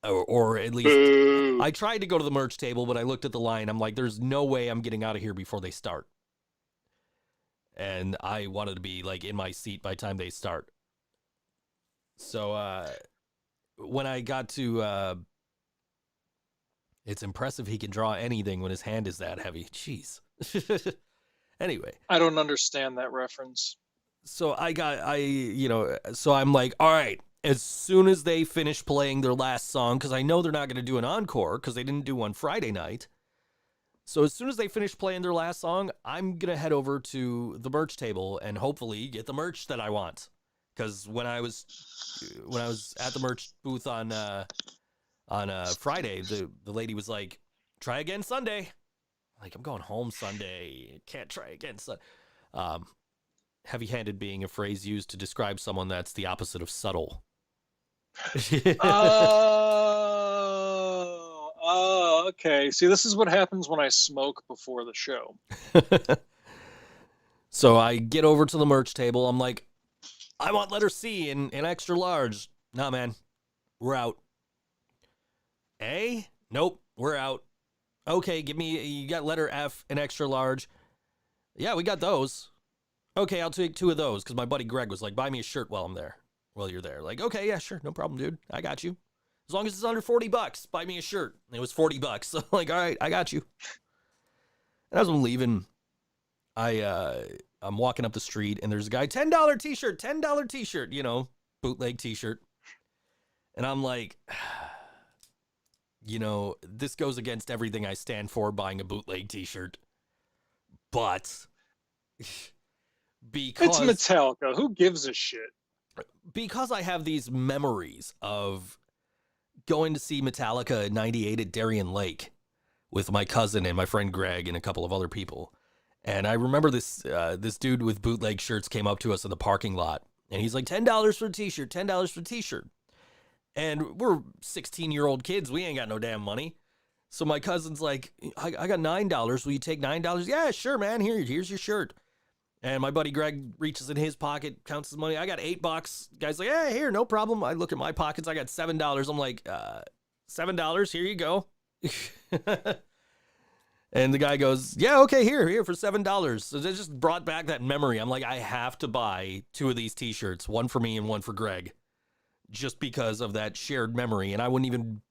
Or at least Boo. I tried to go to the merch table, but I looked at the line. I'm like, there's no way I'm getting out of here before they start. And I wanted to be like in my seat by the time they start. So when I got to it's impressive he can draw anything when his hand is that heavy. Jeez. Anyway. I don't understand that reference. So so I'm like, all right, as soon as they finish playing their last song, because I know they're not going to do an encore because they didn't do one Friday night. So as soon as they finish playing their last song, I'm going to head over to the merch table and hopefully get the merch that I want. Because when I was at the merch booth on Friday, the lady was like, try again Sunday. Like, I'm going home Sunday. Can't try again Sunday. Heavy-handed being a phrase used to describe someone that's the opposite of subtle. Oh, okay. See, this is what happens when I smoke before the show. So I get over to the merch table. I'm like, I want letter C in extra large. Nah, man. We're out. A? Nope. We're out. Okay, you got letter F in extra large. Yeah, we got those. Okay, I'll take 2 of those because my buddy Greg was like, buy me a shirt while you're there. Like, okay, yeah, sure. No problem, dude. I got you. As long as it's under $40, buy me a shirt. And it was $40. So I'm like, all right, I got you. And as I'm leaving, I'm walking up the street and there's a guy, $10 t-shirt, $10 t-shirt, bootleg t-shirt. And I'm like, this goes against everything I stand for, buying a bootleg t-shirt. But because It's Metallica. Who gives a shit? Because I have these memories of going to see Metallica in '98 at Darien Lake with my cousin and my friend Greg and a couple of other people. And I remember this dude with bootleg shirts came up to us in the parking lot. And he's like, $10 for a t-shirt, $10 for a t-shirt. And we're 16-year-old kids. We ain't got no damn money. So my cousin's like, I got $9. Will you take $9? Yeah, sure, man. Here's your shirt. And my buddy Greg reaches in his pocket, counts his money. I got $8. Guy's like, yeah, here, no problem. I look at my pockets. I got $7. I'm like, $7. Here you go. And the guy goes, yeah, okay, here for $7. So that just brought back that memory. I'm like, I have to buy 2 of these t-shirts, one for me and one for Greg, just because of that shared memory. And I wouldn't even,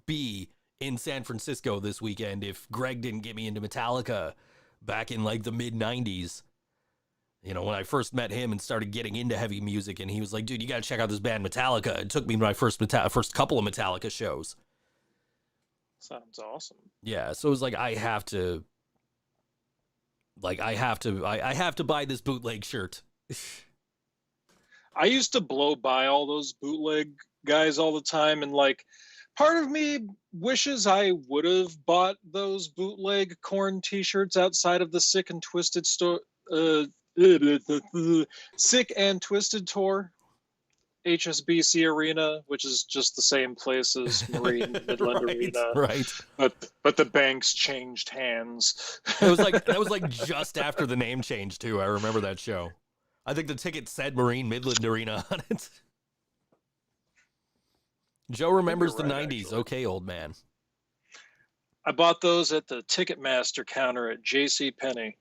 be in San Francisco this weekend if Greg didn't get me into Metallica back in like the mid 90s. When I first met him and started getting into heavy music, and he was like, dude, you got to check out this band Metallica. It took me to my first couple of Metallica shows. Sounds awesome. Yeah. So it was like, I have to buy this bootleg shirt. I used to blow by all those bootleg guys all the time, and like part of me wishes I would have bought those bootleg Korn t-shirts outside of the Sick and Twisted Sick and Twisted tour, HSBC Arena, which is just the same place as Marine Midland Arena, Right. But the banks changed hands. That was like just after the name change too. I remember that show. I think the ticket said Marine Midland Arena on it. Joe remembers the you're right, 90s. actually. Okay, old man. I bought those at the Ticketmaster counter at J.C. Penney.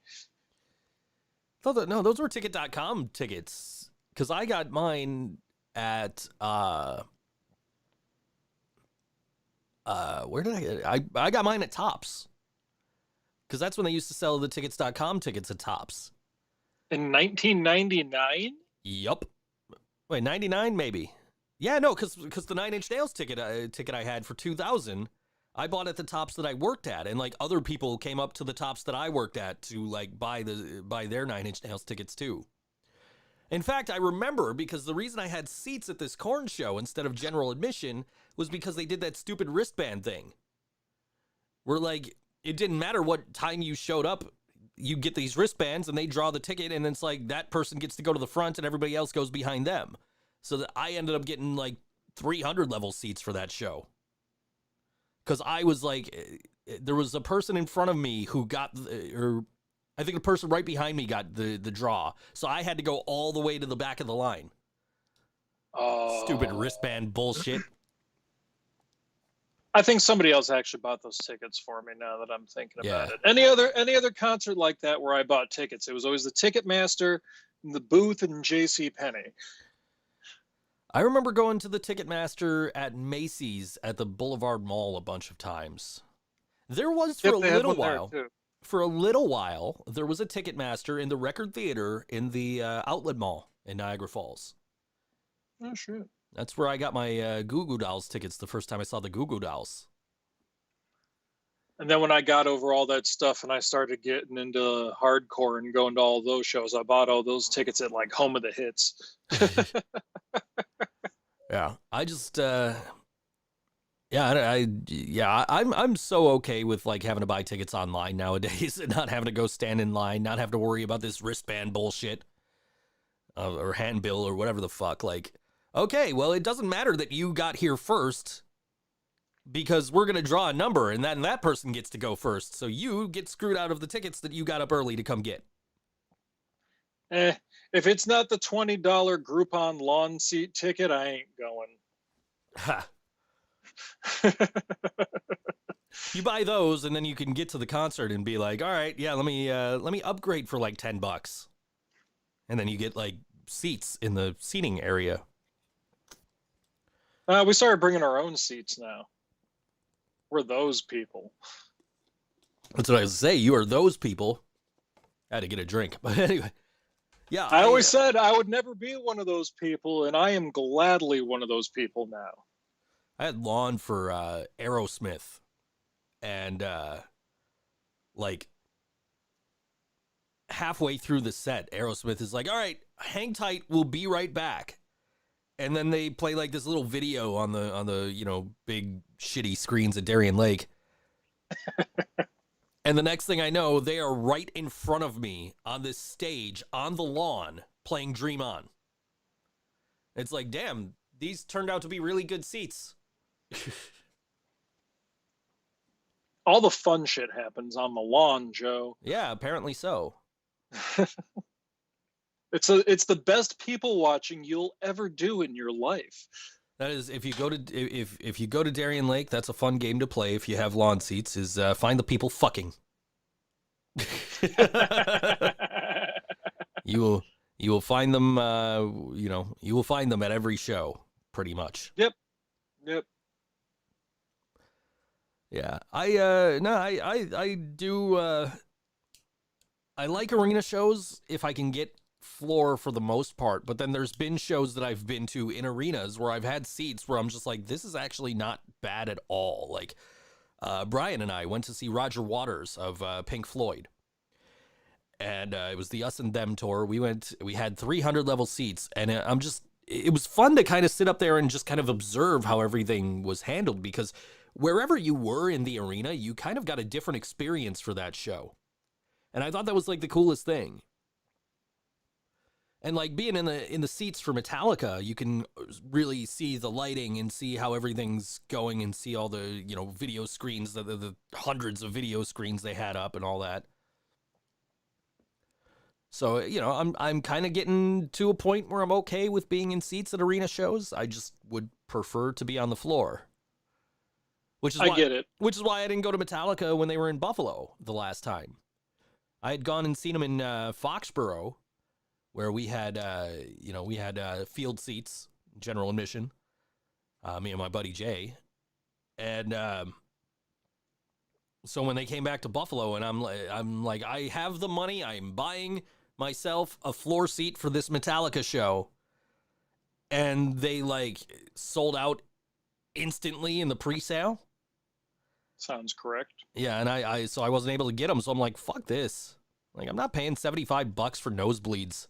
No, those were ticket.com tickets. Because I got mine at where did I get it? I got mine at Tops. Because that's when they used to sell the tickets.com tickets at Tops. In 1999? Yup. Wait, 99 maybe. Yeah, no, because the Nine Inch Nails ticket I had for 2000, I bought at the Tops that I worked at, and like other people came up to the Tops that I worked at to like buy their Nine Inch Nails tickets too. In fact, I remember because the reason I had seats at this Korn show instead of general admission was because they did that stupid wristband thing. Where like it didn't matter what time you showed up, you get these wristbands and they draw the ticket, and it's like that person gets to go to the front and everybody else goes behind them. So that I ended up getting like 300 level seats for that show. Because I was like, there was a person in front of me who got, or I think the person right behind me got the draw. So I had to go all the way to the back of the line. Stupid wristband bullshit. I think somebody else actually bought those tickets for me now that I'm thinking about Yeah. it. Any other concert like that where I bought tickets, it was always the Ticketmaster, the booth, and J.C. Penney. I remember going to the Ticketmaster at Macy's at the Boulevard Mall a bunch of times. There was for Yep, a they had little one there, while. too. For a little while, there was a Ticketmaster in the Record Theater in the Outlet Mall in Niagara Falls. Oh, shit. That's where I got my Goo Goo Dolls tickets the first time I saw the Goo Goo Dolls. And then when I got over all that stuff and I started getting into hardcore and going to all those shows, I bought all those tickets at like Home of the Hits. Yeah, I just, I'm so okay with like having to buy tickets online nowadays and not having to go stand in line, not having to worry about this wristband bullshit or handbill or whatever the fuck. Like, okay, well, it doesn't matter that you got here first because we're gonna draw a number and that person gets to go first, so you get screwed out of the tickets that you got up early to come get. If it's not the $20 Groupon lawn seat ticket, I ain't going. Ha. You buy those and then you can get to the concert and be like, all right, yeah, let me upgrade for like $10. And then you get like seats in the seating area. We started bringing our own seats now. We're those people. That's what I was gonna say. You are those people. I had to get a drink. But anyway. Yeah. I always said I would never be one of those people, and I am gladly one of those people now. I had lawn for Aerosmith. And like halfway through the set, Aerosmith is like, all right, hang tight, we'll be right back. And then they play like this little video on the big shitty screens at Darien Lake. And the next thing I know, they are right in front of me on this stage on the lawn playing Dream On. It's like, damn, these turned out to be really good seats. All the fun shit happens on the lawn, Joe. Yeah, apparently so. It's the best people watching you'll ever do in your life. That is, if you go to Darien Lake, that's a fun game to play. If you have lawn seats, is find the people fucking. You will find them. You will find them at every show, pretty much. Yep. Yeah, I do. I like arena shows if I can get floor for the most part, but then there's been shows that I've been to in arenas where I've had seats where I'm just like, this is actually not bad at all. Like Brian and I went to see Roger Waters of Pink Floyd, and it was the Us and Them tour. We had 300 level seats, and it was fun to kind of sit up there and just kind of observe how everything was handled, because wherever you were in the arena, you kind of got a different experience for that show. And I thought that was like the coolest thing. And like being in the seats for Metallica, you can really see the lighting and see how everything's going and see all the, video screens, the hundreds of video screens they had up and all that. So, I'm kind of getting to a point where I'm okay with being in seats at arena shows. I just would prefer to be on the floor. I get it. Which is why I didn't go to Metallica when they were in Buffalo the last time. I had gone and seen them in Foxborough, where we had field seats, general admission. Me and my buddy Jay. And so when they came back to Buffalo, and I'm like, I have the money, I'm buying myself a floor seat for this Metallica show, and they like sold out instantly in the pre-sale. Sounds correct. Yeah, and so I wasn't able to get them, so I'm like, fuck this. Like, I'm not paying $75 for nosebleeds.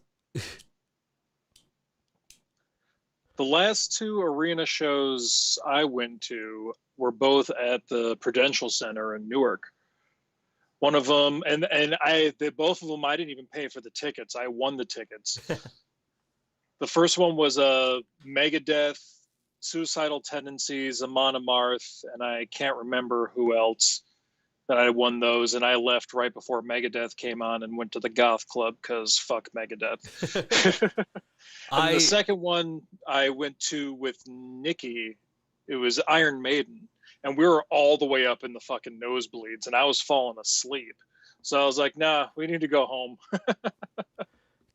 The last two arena shows I went to were both at the Prudential Center in Newark. One of them, both of them, I didn't even pay for the tickets. I won the tickets. The first one was Megadeth, Suicidal Tendencies, Amon Amarth, and I can't remember who else that I won those. And I left right before Megadeth came on and went to the goth club because fuck Megadeth. And the second one I went to with Nikki, it was Iron Maiden. And we were all the way up in the fucking nosebleeds, and I was falling asleep. So I was like, nah, we need to go home.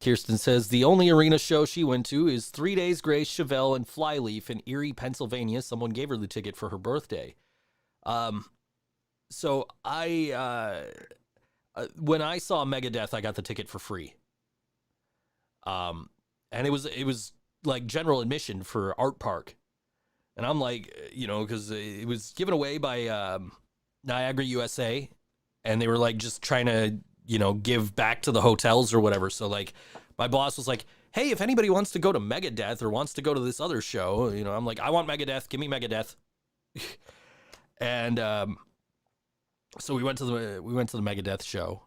Kirsten says the only arena show she went to is 3 Days Grace, Chevelle, and Flyleaf in Erie, Pennsylvania. Someone gave her the ticket for her birthday. So when I saw Megadeth, I got the ticket for free. And it was like general admission for Art Park. And I'm like, because it was given away by Niagara USA, and they were like just trying to, give back to the hotels or whatever. So like my boss was like, hey, if anybody wants to go to Megadeth or wants to go to this other show, I'm like, I want Megadeth. Give me Megadeth. And so we went to the Megadeth show.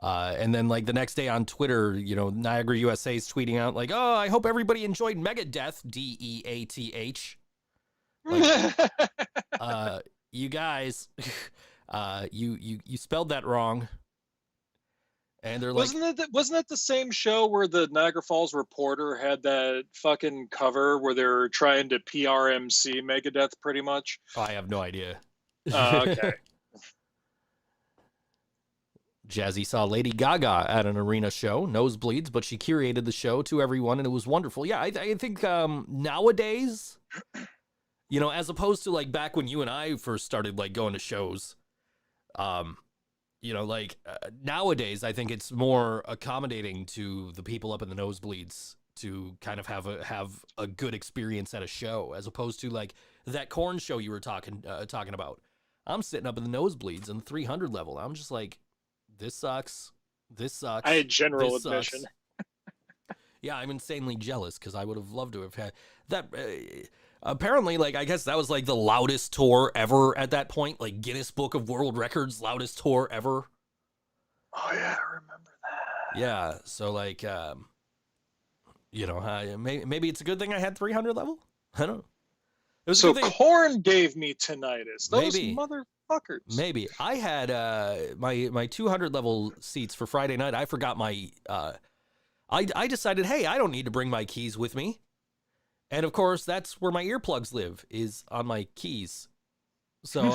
And then like the next day on Twitter, Niagara USA is tweeting out like, oh, I hope everybody enjoyed Megadeth, DEATH. Like, you guys, you spelled that wrong. And they're like, wasn't that the same show where the Niagara Falls Reporter had that fucking cover where they're trying to PRMC Megadeth pretty much? Oh, I have no idea. Okay. Jazzy saw Lady Gaga at an arena show, nosebleeds, but she curated the show to everyone, and it was wonderful. Yeah, I think nowadays, as opposed to like back when you and I first started like going to shows, nowadays I think it's more accommodating to the people up in the nosebleeds to kind of have a good experience at a show, as opposed to like that Korn show you were talking about. I'm sitting up in the nosebleeds in the 300 level. I'm just like, this sucks. I had general admission. Yeah, I'm insanely jealous because I would have loved to have had that. Apparently, like, I guess that was like the loudest tour ever at that point, like Guinness Book of World Records loudest tour ever. Oh yeah, I remember that. Yeah, so like, maybe it's a good thing I had 300 level. I don't know. It was so Korn gave me tinnitus. Those Maybe. motherfuckers. Maybe I had my 200 level seats for Friday night. I forgot my. I decided, hey, I don't need to bring my keys with me, and of course that's where my earplugs live, is on my keys. So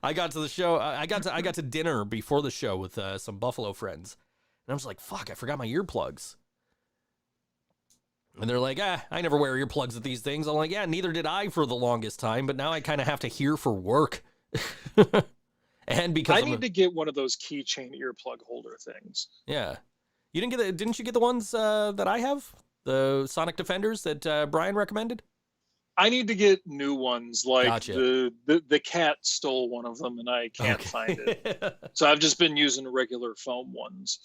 I got to the show. I got to dinner before the show with some Buffalo friends, and I was like, fuck, I forgot my earplugs. And they're like, I never wear earplugs at these things. I'm like, yeah, neither did I for the longest time, but now I kind of have to hear for work. And because I need to get one of those keychain earplug holder things. Yeah. You didn't you get the ones that I have? The Sonic Defenders that Brian recommended? I need to get new ones. Like Gotcha. the cat stole one of them and I can't find it. So I've just been using regular foam ones.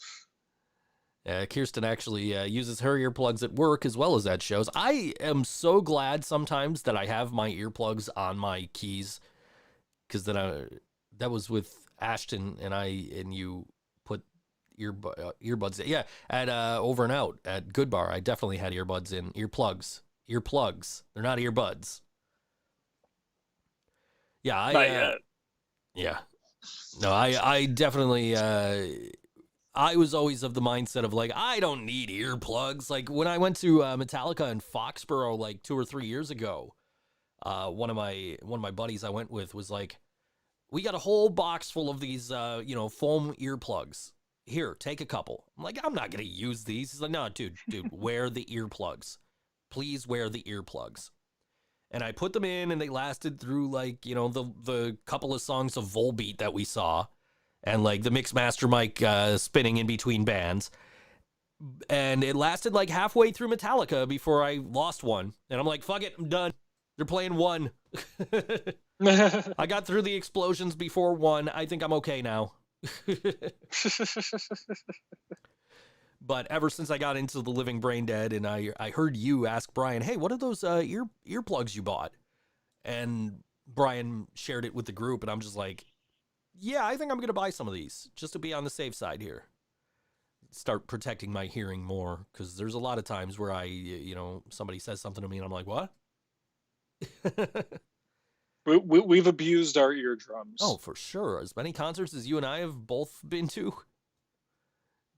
Kirsten actually uses her earplugs at work as well as at shows. I am so glad sometimes that I have my earplugs on my keys, because then that was with Ashton and you put earbuds in. Yeah, at Over and Out at Good Bar, I definitely had earbuds in. Earplugs. They're not earbuds. Yeah, Not yet. Yeah. No, I definitely I was always of the mindset of like, I don't need earplugs. Like when I went to Metallica in Foxborough like 2 or 3 years ago, one of my buddies I went with was like, we got a whole box full of these, foam earplugs. Here, take a couple. I'm like, I'm not going to use these. He's like, no, dude, wear the earplugs. Please wear the earplugs. And I put them in and they lasted through like, the couple of songs of Volbeat that we saw and like the Mixmaster mic spinning in between bands. And it lasted like halfway through Metallica before I lost one. And I'm like, fuck it, I'm done. They're playing one. I got through the explosions before one. I think I'm okay now. But ever since I got into the Living Brain Dead and I heard you ask Brian, hey, what are those earplugs you bought? And Brian shared it with the group, and I'm just like, yeah, I think I'm going to buy some of these just to be on the safe side here. Start protecting my hearing more, because there's a lot of times where somebody says something to me and I'm like, what? We've abused our eardrums. Oh, for sure. As many concerts as you and I have both been to.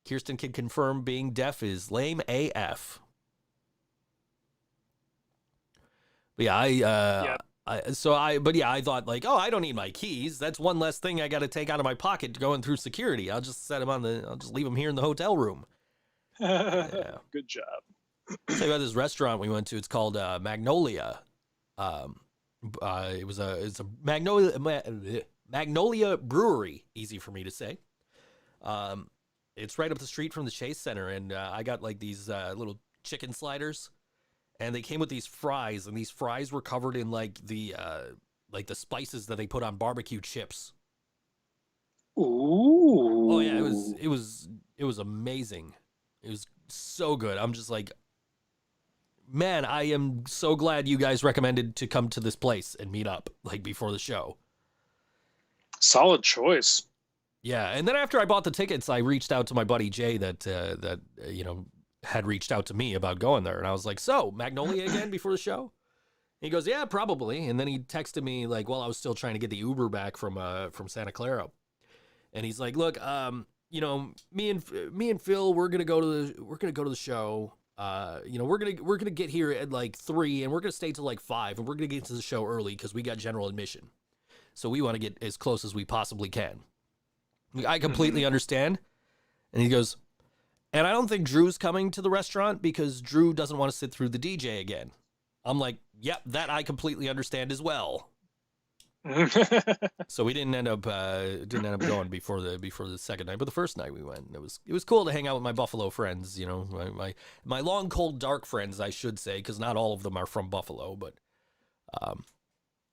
Kirsten can confirm being deaf is lame AF. But yeah, I thought like, oh, I don't need my keys. That's one less thing I got to take out of my pocket going through security. I'll just I'll just leave them here in the hotel room. Yeah. Good job. I'll tell you about this restaurant we went to. It's called Magnolia. It's a Magnolia Brewery. Easy for me to say. It's right up the street from the Chase Center, and I got like these little chicken sliders, and they came with these fries, and these fries were covered in like the spices that they put on barbecue chips. Ooh. Oh yeah, it was amazing. It was so good. I'm just like, man, I am so glad you guys recommended to come to this place and meet up like before the show. Solid choice. Yeah, and then after I bought the tickets, I reached out to my buddy Jay that had reached out to me about going there, and I was like, "So, Magnolia again before the show?" He goes, "Yeah, probably." And then he texted me like while I was still trying to get the Uber back from Santa Clara, and he's like, "Look, me and Phil, we're gonna go to the show. We're gonna get here at like 3, and we're gonna stay till like 5, and we're gonna get to the show early because we got general admission, so we want to get as close as we possibly can." I completely understand. And he goes, and I don't think Drew's coming to the restaurant because Drew doesn't want to sit through the DJ again. I'm like, yep, that I completely understand as well. So we didn't end up going before the second night, but the first night we went. It was cool to hang out with my Buffalo friends, my long, cold, dark friends, I should say, because not all of them are from Buffalo, but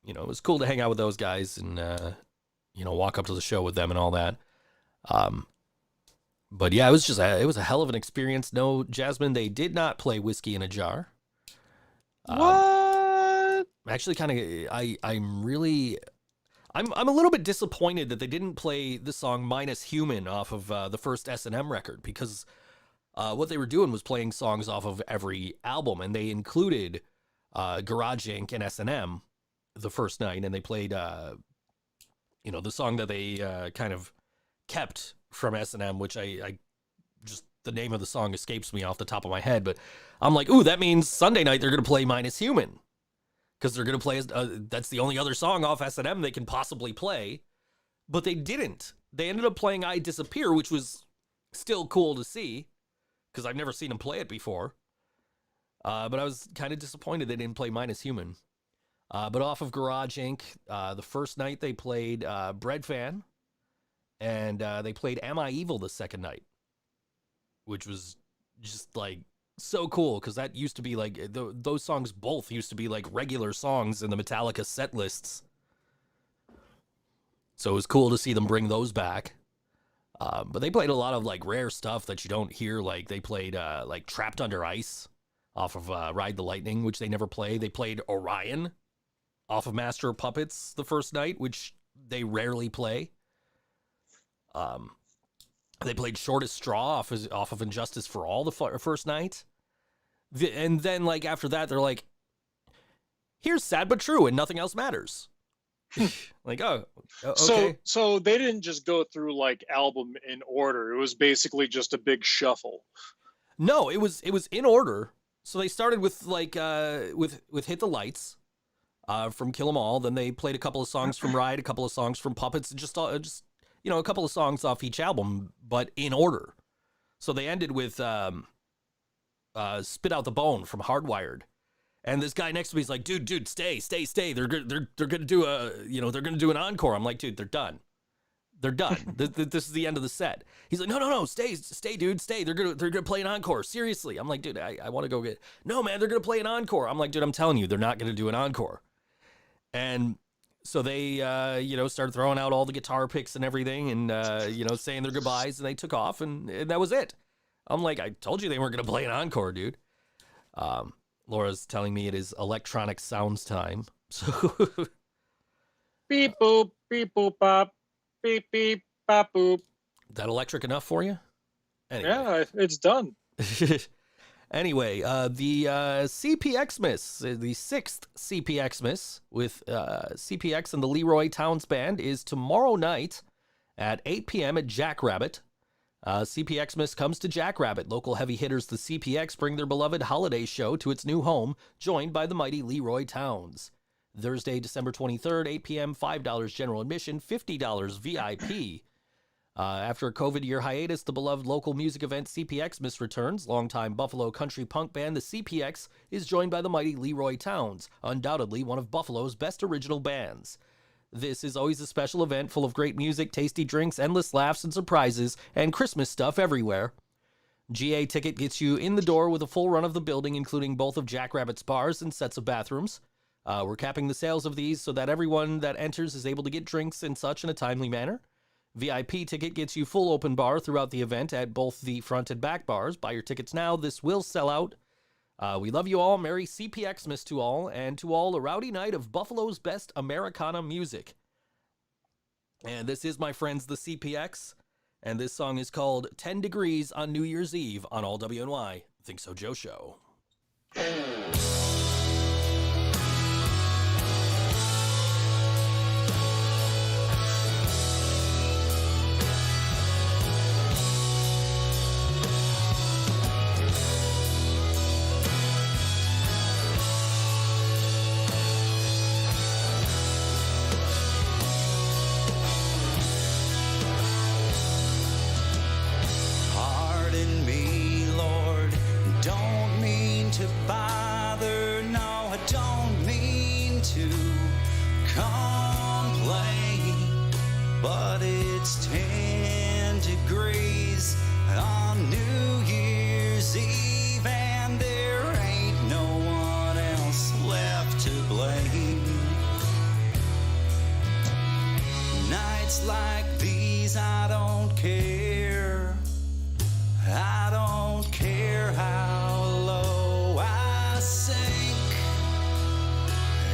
it was cool to hang out with those guys and walk up to the show with them and all that. But yeah, it was a hell of an experience. No, Jasmine, they did not play Whiskey in a Jar. What? Actually, kind of, I'm a little bit disappointed that they didn't play the song Minus Human off of the first S&M record, because what they were doing was playing songs off of every album, and they included Garage Inc. and S&M the first night, and they played the song that they kind of kept from S&M, which I just, the name of the song escapes me off the top of my head, but I'm like, ooh, that means Sunday night they're going to play Minus Human, because they're going to play, that's the only other song off S&M they can possibly play, but they didn't. They ended up playing I Disappear, which was still cool to see, because I've never seen them play it before, but I was kind of disappointed they didn't play Minus Human. But off of Garage Inc., the first night they played Bread Fan, and they played Am I Evil the second night, which was just like so cool, because that used to be like, those songs both used to be like regular songs in the Metallica set lists. So it was cool to see them bring those back. But they played a lot of like rare stuff that you don't hear. Like they played like Trapped Under Ice off of Ride the Lightning, which they never play. They played Orion off of Master of Puppets the first night, which they rarely play. They played Shortest Straw off of Injustice for All the first night. And then, like, after that, they're like, here's Sad But True and Nothing Else Matters. Like, oh, So okay. so they didn't just go through like album in order. It was basically just a big shuffle. No, it was in order. So they started with like with Hit the Lights from Kill 'Em All. Then they played a couple of songs from Ride, a couple of songs from Puppets, just you know, a couple of songs off each album, but in order. So they ended with Spit Out the Bone from Hardwired. And this guy next to me is like, dude, stay. They're gonna do they're gonna do an encore. I'm like, dude, they're done. They're done. This is the end of the set. He's like, no, stay, dude, stay. They're gonna play an encore. Seriously. I'm like, dude, I want to go get. No, man, they're gonna play an encore. I'm like, dude, I'm telling you, they're not gonna do an encore. And so they, started throwing out all the guitar picks and everything, and saying their goodbyes, and they took off, and that was it. I'm like, I told you they weren't gonna play an encore, dude. Laura's telling me it is electronic sounds time. So Beep boop, bop, beep beep, bop boop. that electric enough for you? Anyway. Yeah, it's done. Anyway, the CPXmas, the 6th CPXmas with CPX and the Leroy Towns Band is tomorrow night at 8 p.m. at Jackrabbit. CPXmas comes to Jackrabbit. Local heavy hitters, the CPX, bring their beloved holiday show to its new home, joined by the mighty Leroy Towns. Thursday, December 23rd, 8 p.m., $5 general admission, $50 VIP. After a COVID year hiatus, the beloved local music event CPXmas returns. Longtime Buffalo country punk band, the CPX, is joined by the mighty Leroy Towns, undoubtedly one of Buffalo's best original bands. This is always a special event full of great music, tasty drinks, endless laughs and surprises, and Christmas stuff everywhere. GA ticket gets you in the door with a full run of the building, including both of Jackrabbit's bars and sets of bathrooms. We're capping the sales of these so that everyone that enters is able to get drinks and such in a timely manner. VIP ticket gets you full open bar throughout the event at both the front and back bars. Buy your tickets now. This will sell out. We love you all. Merry CPXmas to all, and to all a rowdy night of Buffalo's best Americana music. And this is, my friends, the CPX, and this song is called 10 Degrees on New Year's Eve on All WNY. Think So Joe Show. Pardon me, Lord, don't mean to bother, no, I don't mean to complain, but it's 10 degrees on New Year's Eve, and there ain't no one else left to blame. Nights like these, I don't care. I don't care how low I sink.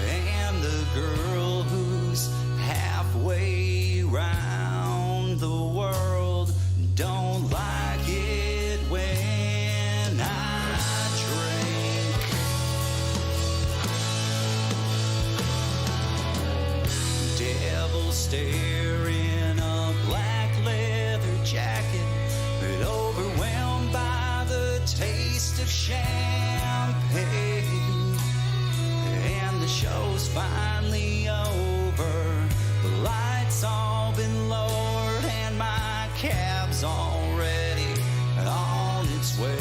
And the girl who's halfway round the world don't like it when I drink. Devil stare in a black leather jacket, but overwhelmed by the taste of champagne. And the show's finally over, the lights all been lowered, and my cab's already on its way.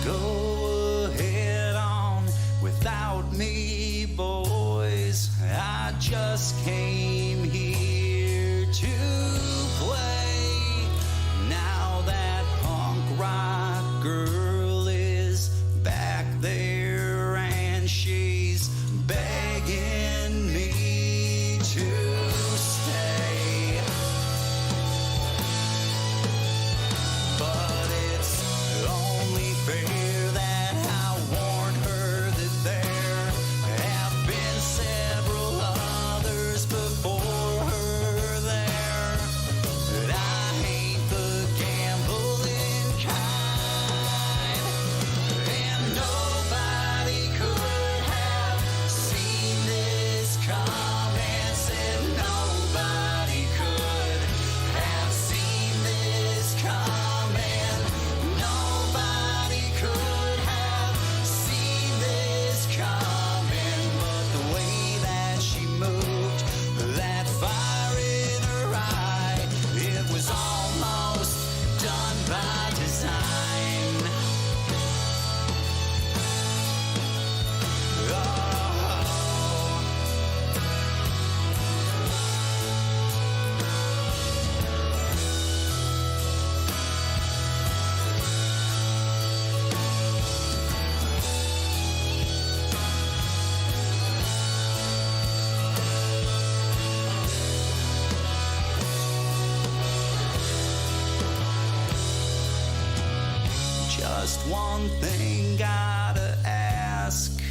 Go ahead on without me, boys. I just came here to play. Now that punk rock girl is back there, and she's begging me to stay. But it's only fair that I warn her that there have been several others before one thing gotta ask.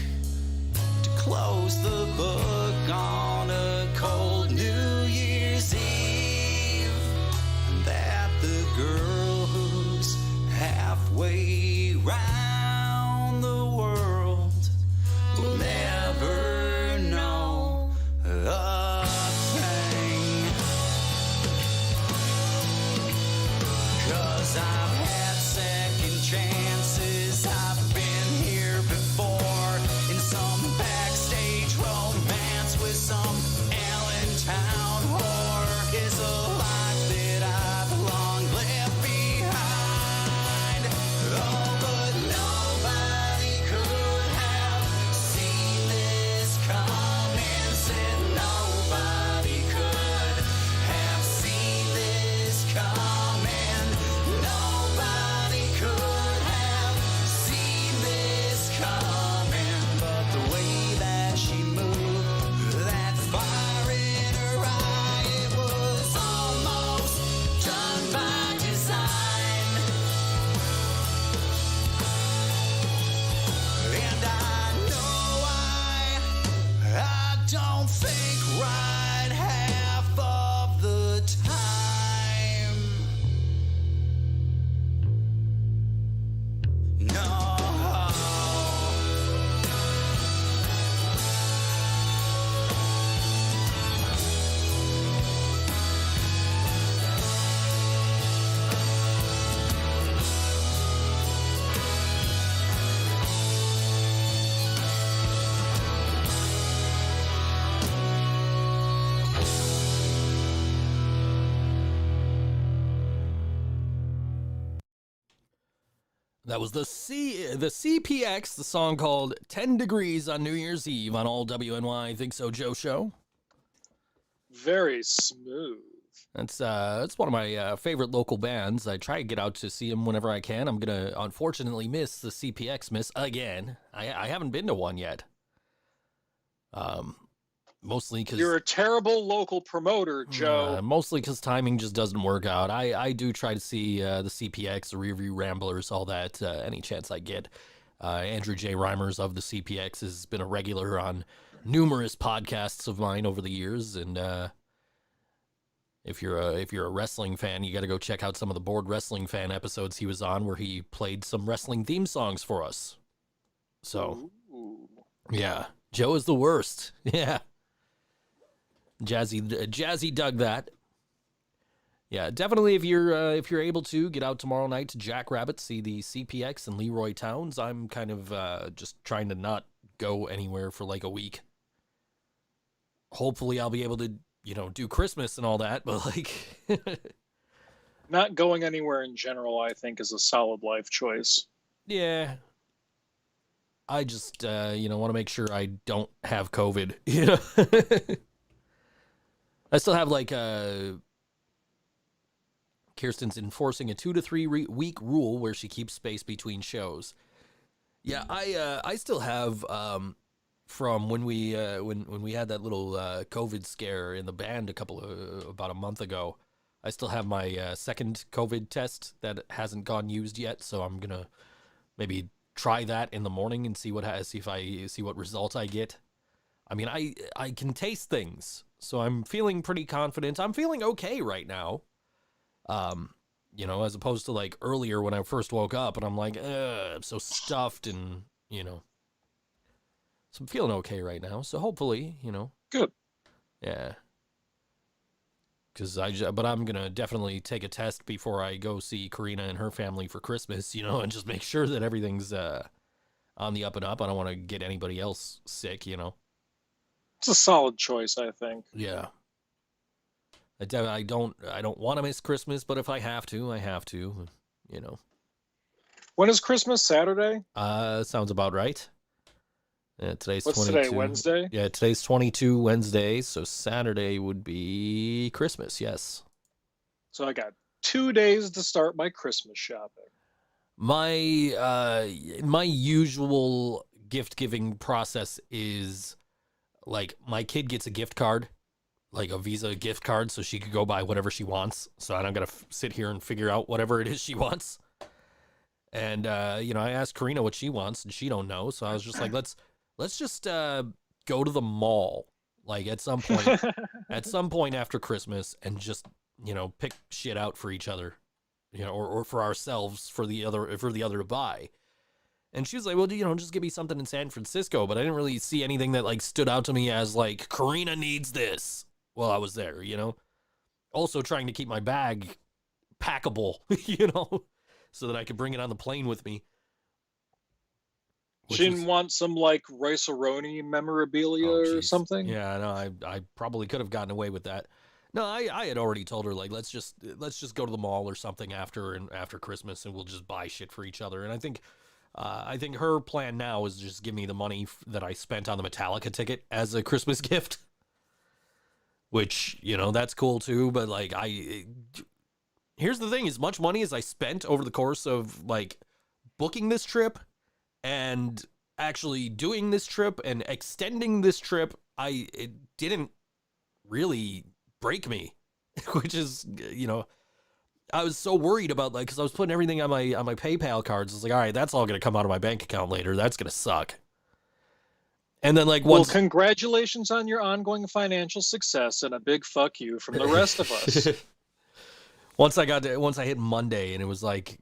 To close the book on a cold New Year's Eve, that the girl who's halfway round the world will never know a thing. 'Cause I've had second chances, I've been here before, in some backstage romance with some Allentown whore. Is a life that I've long left behind. Oh, but nobody could have seen this coming. Said nobody could have seen this coming. Nobody could have seen this coming. But the way that she moved, that fire in her eye, it was almost done by design. And I know I don't think right half of the time. No. That was the CPX, the song called 10 Degrees on New Year's Eve on all WNY Think So Joe show. Very smooth. That's one of my favorite local bands. I try to get out to see them whenever I can. I'm going to unfortunately miss the CPX miss again. I haven't been to one yet. Mostly because You're a terrible local promoter, Joe. mostly because timing just doesn't work out. I do try to see the CPX, the Rearview Ramblers, all that, any chance I get. Andrew J. Reimers of the CPX has been a regular on numerous podcasts of mine over the years, and if you're a wrestling fan, you got to go check out some of the Board Wrestling Fan episodes he was on, where he played some wrestling theme songs for us. So, Ooh. yeah, Joe is the worst. Yeah. Jazzy dug that. Yeah, definitely. If you're able to get out tomorrow night to Jackrabbit, see the CPX and Leroy Towns. I'm kind of just trying to not go anywhere for like a week. Hopefully, I'll be able to do Christmas and all that, but like, Not going anywhere in general, I think, is a solid life choice. yeah. I just want to make sure I don't have COVID. I still have like Kirsten's enforcing a 2 to 3 week rule where she keeps space between shows. Yeah, I still have from when we had that little COVID scare in the band about a month ago. I still have my second COVID test that hasn't gone used yet, so I'm gonna maybe try that in the morning and see what result I get. I mean, I can taste things, so I'm feeling pretty confident. I'm feeling okay right now. As opposed to like earlier when I first woke up and I'm like, I'm so stuffed and, so I'm feeling okay right now. So hopefully, Good. yeah. But I'm going to definitely take a test before I go see Karina and her family for Christmas, and just make sure that everything's on the up and up. I don't want to get anybody else sick, It's a solid choice, I think. Yeah. I don't want to miss Christmas, but if I have to, I have to, When is Christmas? Saturday? Sounds about right. Yeah, today's What's 22. today, Wednesday? Yeah, today's 22 Wednesday, so Saturday would be Christmas, yes. So I got 2 days to start my Christmas shopping. My usual gift giving process is like my kid gets a gift card, like a Visa gift card, so she could go buy whatever she wants. So I don't gotta sit here and figure out whatever it is she wants. And I asked Karina what she wants, and she don't know. So I was just like, let's just go to the mall, like at some point after Christmas, and just pick shit out for each other, or for ourselves for the other to buy. And she was like, well, just give me something in San Francisco. But I didn't really see anything that like stood out to me as like Karina needs this while I was there. Also trying to keep my bag packable, so that I could bring it on the plane with me. She didn't want some like Rice-A-Roni memorabilia or something. Yeah, no, I probably could have gotten away with that. No, I had already told her like let's just go to the mall or something after Christmas, and we'll just buy shit for each other. And I think her plan now is just give me the money that I spent on the Metallica ticket as a Christmas gift, which that's cool too. But like here's the thing: as much money as I spent over the course of like booking this trip and actually doing this trip and extending this trip, it didn't really break me, which is, I was so worried about like, cause I was putting everything on my PayPal cards. I was like, all right, that's all going to come out of my bank account later. That's going to suck. And then like, well, congratulations on your ongoing financial success and a big fuck you from the rest of us. Once I hit Monday and it was like,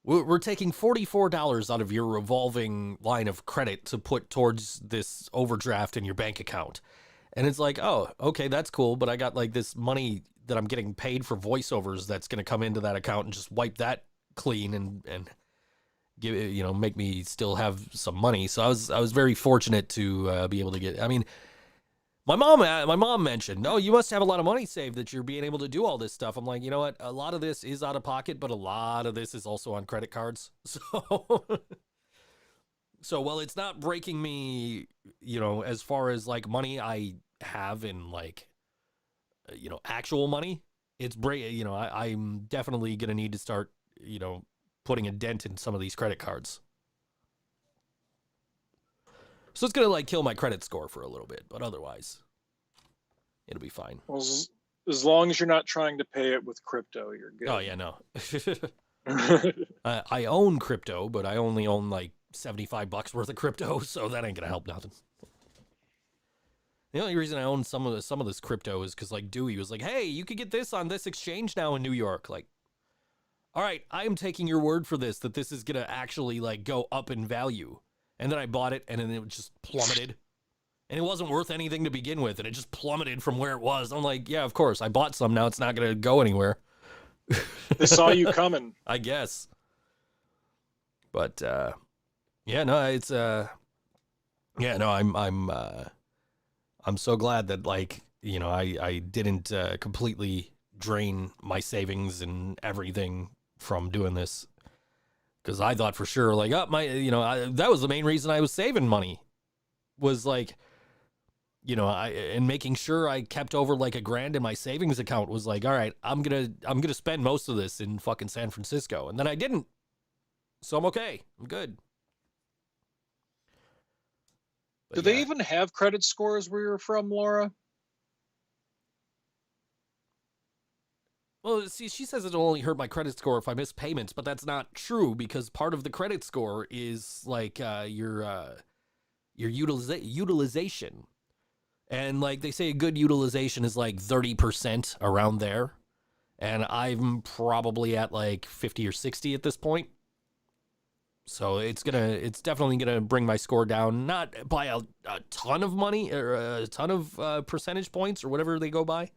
we're taking $44 out of your revolving line of credit to put towards this overdraft in your bank account. And it's like, oh, okay, that's cool. But I got like this money that I'm getting paid for voiceovers that's going to come into that account and just wipe that clean and give it, make me still have some money. So I was very fortunate to be able to get, I mean, my mom mentioned, oh, you must have a lot of money saved that you're being able to do all this stuff. I'm like, you know what? A lot of this is out of pocket, but a lot of this is also on credit cards. So while it's not breaking me, as far as like money I have in like, actual money, it's I'm definitely going to need to start, putting a dent in some of these credit cards. So it's going to like kill my credit score for a little bit, but otherwise it'll be fine. Well, as long as you're not trying to pay it with crypto, you're good. Oh yeah, no. I own crypto, but I only own like $75 worth of crypto, so that ain't going to help nothing. The only reason I own some of this crypto is because like Dewey was like, hey, you could get this on this exchange now in New York. Like, all right, I am taking your word for this, that this is going to actually like go up in value. And then I bought it, and then it just plummeted. And it wasn't worth anything to begin with, and it just plummeted from where it was. I'm like, yeah, of course. I bought some. Now it's not going to go anywhere. They saw you coming. I guess. But, yeah, no, it's, yeah, no, I'm so glad that, like, I didn't completely drain my savings and everything from doing this. Because I thought for sure, like, that was the main reason I was saving money, was like, and making sure I kept over like $1,000 in my savings account was like, all right, I'm gonna spend most of this in fucking San Francisco, and then I didn't, so I'm okay, I'm good. But Do they even have credit scores where you're from, Laura? Well, see, she says it'll only hurt my credit score if I miss payments, but that's not true, because part of the credit score is like your utilization. And like they say, a good utilization is like 30% around there. And I'm probably at like 50 or 60 at this point. So it's definitely gonna bring my score down, not by a ton of money or a ton of percentage points or whatever they go by.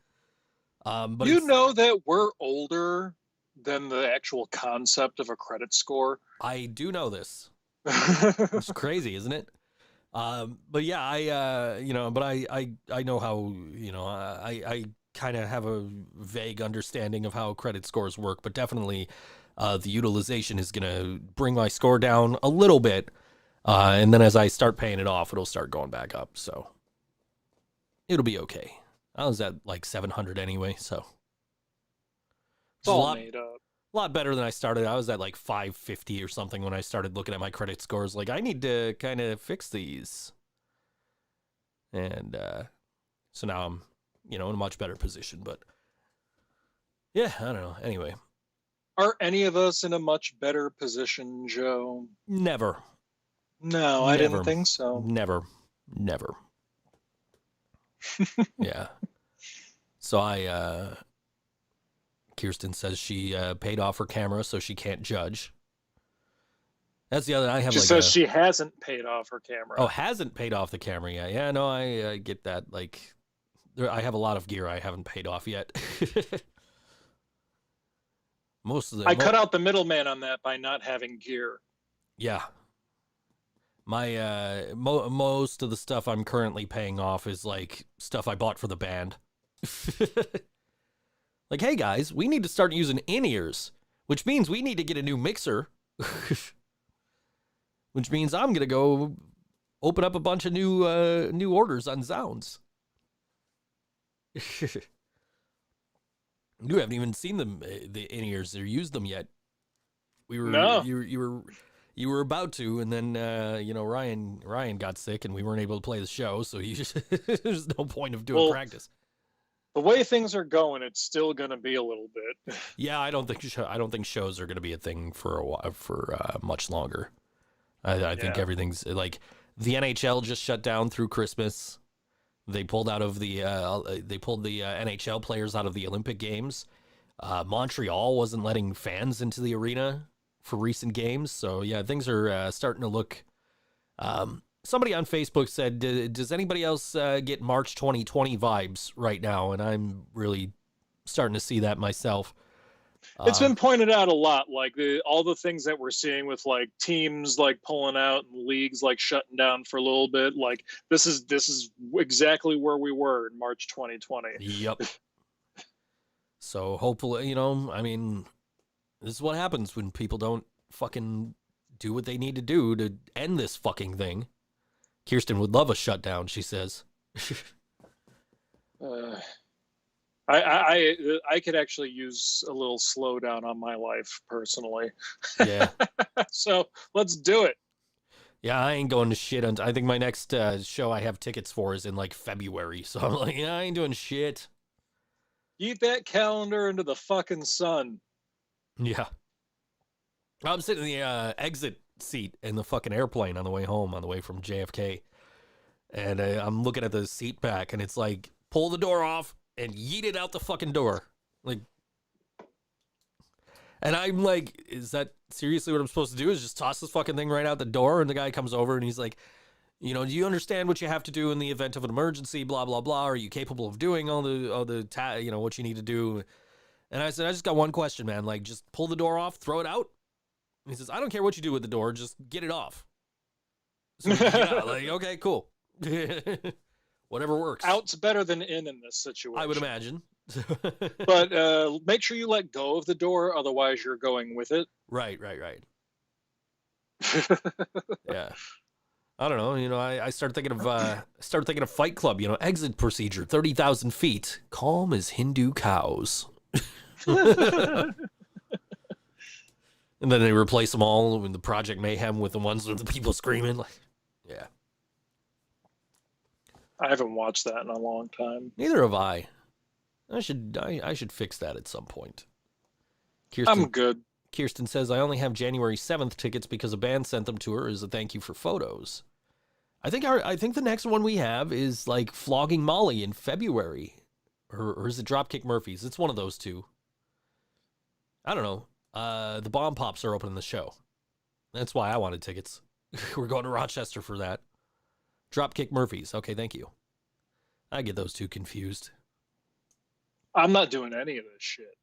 But you know that we're older than the actual concept of a credit score. I do know this. It's crazy, isn't it? But yeah, I know how, I kind of have a vague understanding of how credit scores work, but definitely the utilization is going to bring my score down a little bit. And then as I start paying it off, it'll start going back up. So it'll be okay. I was at like 700 anyway, so it's all made up. A lot better than I started. I was at like 550 or something when I started looking at my credit scores. Like, I need to kind of fix these. And so now I'm, in a much better position. But yeah, I don't know. Anyway, Are any of us in a much better position, Joe? Never. No, I Never. didn't think so. Never. Yeah. So Kirsten says she paid off her camera so she can't judge. That's the other. I have She like says she hasn't paid off her camera. Oh, hasn't paid off the camera yet. Yeah, no, I get that. Like, I have a lot of gear I haven't paid off yet. Most of the I cut out the middleman on that by not having gear. Yeah. My most of the stuff I'm currently paying off is like stuff I bought for the band. Like, hey guys, we need to start using in-ears, which means we need to get a new mixer. Which means I'm gonna go open up a bunch of new orders on Zounds. You haven't even seen them, the in-ears, or used them yet. No. You were about to, and then Ryan got sick, and we weren't able to play the show, so there's no point of doing practice. The way things are going, it's still gonna be a little bit. Yeah, I don't think shows are gonna be a thing for a while, for much longer. I think everything's like the NHL just shut down through Christmas. They pulled out of the NHL players out of the Olympic Games. Montreal wasn't letting fans into the arena for recent games. So yeah, things are starting to look. Somebody on Facebook said, "Does anybody else get March 2020 vibes right now?" And I'm really starting to see that myself. It's been pointed out a lot, like all the things that we're seeing with like teams like pulling out and leagues like shutting down for a little bit. Like this is exactly where we were in March 2020. Yep. So hopefully, I mean, this is what happens when people don't fucking do what they need to do to end this fucking thing. Kirsten would love a shutdown, she says. I could actually use a little slowdown on my life personally. Yeah. So let's do it. Yeah, I ain't going to shit. I think my next show I have tickets for is in like February. So I'm like, I ain't doing shit. Eat that calendar into the fucking sun. Yeah. I'm sitting in the exit seat in the fucking airplane on the way home, on the way from JFK. And I'm looking at the seat back, and it's like, pull the door off and yeet it out the fucking door. Like, and I'm like, is that seriously what I'm supposed to do? Is just toss this fucking thing right out the door? And the guy comes over and he's like, do you understand what you have to do in the event of an emergency? Blah, blah, blah. Are you capable of doing all the what you need to do? And I said, I just got one question, man. Like, just pull the door off, throw it out. And he says, I don't care what you do with the door, just get it off. So get out. Like, okay, cool. Whatever works. Out's better than in this situation. I would imagine. But make sure you let go of the door, otherwise you're going with it. Right. Yeah. I don't know. I started thinking of Fight Club. Exit procedure, 30,000 feet, calm as Hindu cows. And then they replace them all in the Project Mayhem with the ones with the people screaming. Like, yeah. I haven't watched that in a long time. Neither have I. I should fix that at some point. I'm good. Kirsten says, I only have January 7th tickets because a band sent them to her as a thank you for photos. I think the next one we have is like Flogging Molly in February. Or is it Dropkick Murphys? It's one of those two. I don't know. The Bomb Pops are opening the show. That's why I wanted tickets. We're going to Rochester for that. Dropkick Murphys. Okay, thank you. I get those two confused. I'm not doing any of this shit.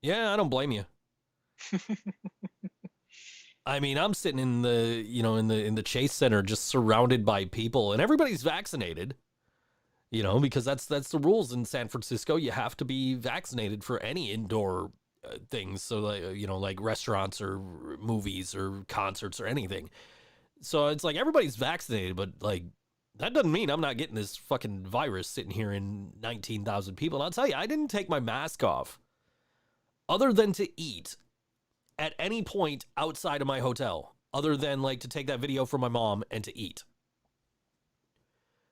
Yeah, I don't blame you. I mean, I'm sitting in the, in the Chase Center just surrounded by people, and everybody's vaccinated. Because that's the rules in San Francisco. You have to be vaccinated for any indoor things. So like restaurants or movies or concerts or anything. So it's like everybody's vaccinated, but like that doesn't mean I'm not getting this fucking virus sitting here in 19,000 people. And I'll tell you, I didn't take my mask off other than to eat at any point outside of my hotel, other than like to take that video from my mom and to eat.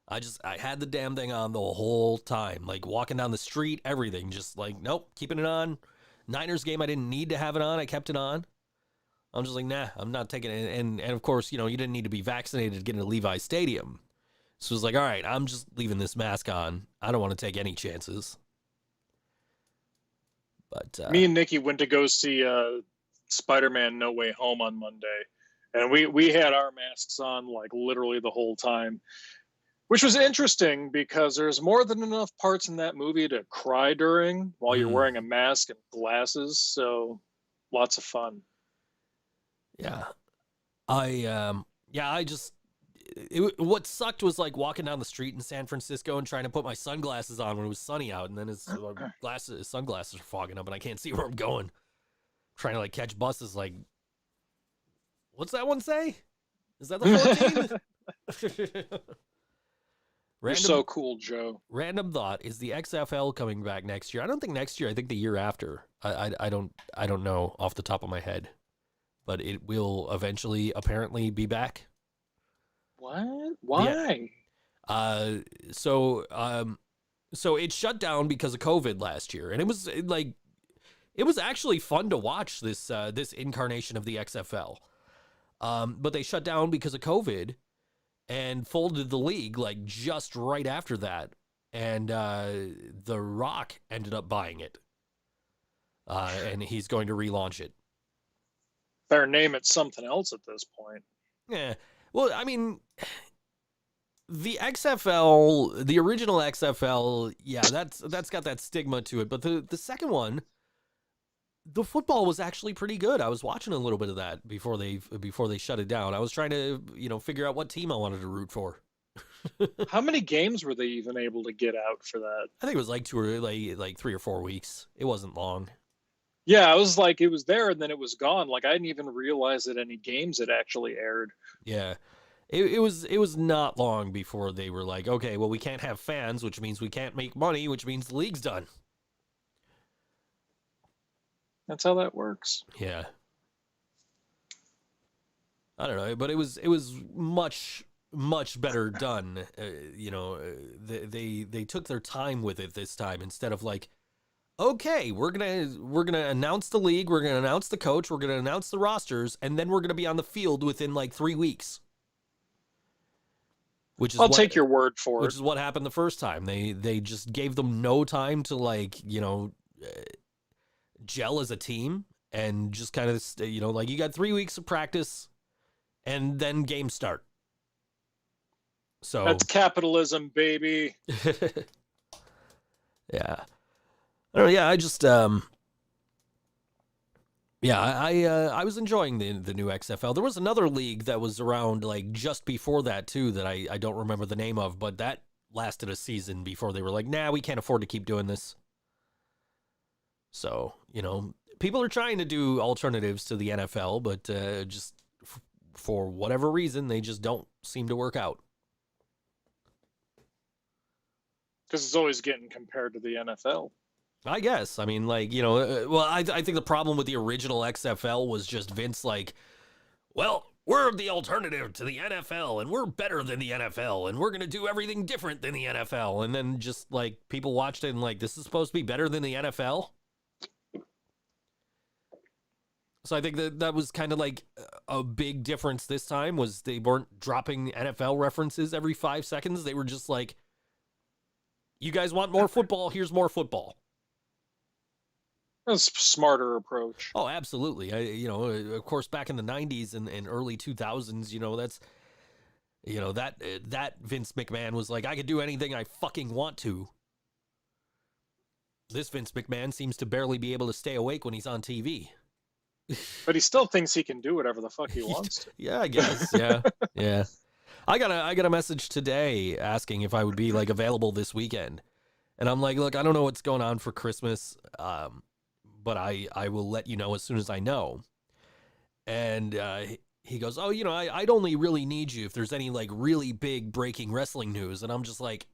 I had the damn thing on the whole time, like walking down the street, everything, just like, nope, keeping it on. Niners game, I didn't need to have it on. I kept it on. I'm just like, nah, I'm not taking it. And of course, you didn't need to be vaccinated to get into Levi's Stadium. So it was like, all right, I'm just leaving this mask on. I don't want to take any chances. But me and Nikki went to go see Spider-Man No Way Home on Monday, and we had our masks on like literally the whole time, which was interesting because there's more than enough parts in that movie to cry during while you're wearing a mask and glasses. So lots of fun. yeah, what sucked was like walking down the street in San Francisco and trying to put my sunglasses on when it was sunny out, and then his sunglasses are fogging up and I can't see where I'm going. Trying to like catch buses, like, what's that one say? Is that the 14? You're so cool, Joe. Random thought: is the XFL coming back next year? I don't think next year. I think the year after. I don't know off the top of my head, but it will eventually apparently be back. What? Why? Yeah. So it shut down because of COVID last year, and it was actually fun to watch this incarnation of the XFL. But they shut down because of COVID and folded the league like just right after that, and The Rock ended up buying it, and he's going to relaunch it. Better name it something else at this point. Yeah. Well, I mean, the XFL, the original XFL, yeah, that's got that stigma to it. But the second one, the football was actually pretty good. I was watching a little bit of that before they shut it down. I was trying to, figure out what team I wanted to root for. How many games were they even able to get out for that? I think it was like 3 or 4 weeks. It wasn't long. Yeah, I was like, it was there and then it was gone. Like I didn't even realize that any games had actually aired. Yeah. It was not long before they were like, okay, well, we can't have fans, which means we can't make money, which means the league's done. That's how that works. Yeah. I don't know, but it was much better done. They took their time with it this time instead of like, okay, we're gonna announce the league, we're gonna announce the coach, we're gonna announce the rosters, and then we're gonna be on the field within like 3 weeks. I'll take your word for it. Which is what happened the first time. They just gave them no time to gel as a team and just kind of like you got 3 weeks of practice and then games start. So that's capitalism, baby. Yeah. I don't know, yeah, I just I was enjoying the new XFL. There was another league that was around like just before that too that I don't remember the name of, but that lasted a season before they were like, nah, we can't afford to keep doing this. So, people are trying to do alternatives to the NFL, but just for whatever reason, they just don't seem to work out. Because it's always getting compared to the NFL. I guess. I mean, I think the problem with the original XFL was just Vince like, well, we're the alternative to the NFL and we're better than the NFL and we're going to do everything different than the NFL. And then just like people watched it and like, this is supposed to be better than the NFL. So I think that was kind of like a big difference this time was they weren't dropping NFL references every 5 seconds. They were just like, you guys want more football? Here's more football. That's a smarter approach. Oh, absolutely. Of course, back in the 90s and early 2000s, that's, that Vince McMahon was like, I could do anything I fucking want to. This Vince McMahon seems to barely be able to stay awake when he's on TV. But he still thinks he can do whatever the fuck he wants to. Yeah, I guess. Yeah. Yeah. I got a message today asking if I would be like available this weekend. And I'm like, look, I don't know what's going on for Christmas. But I will let you know as soon as I know. And he goes, oh, I'd only really need you if there's any like really big breaking wrestling news. And I'm just like,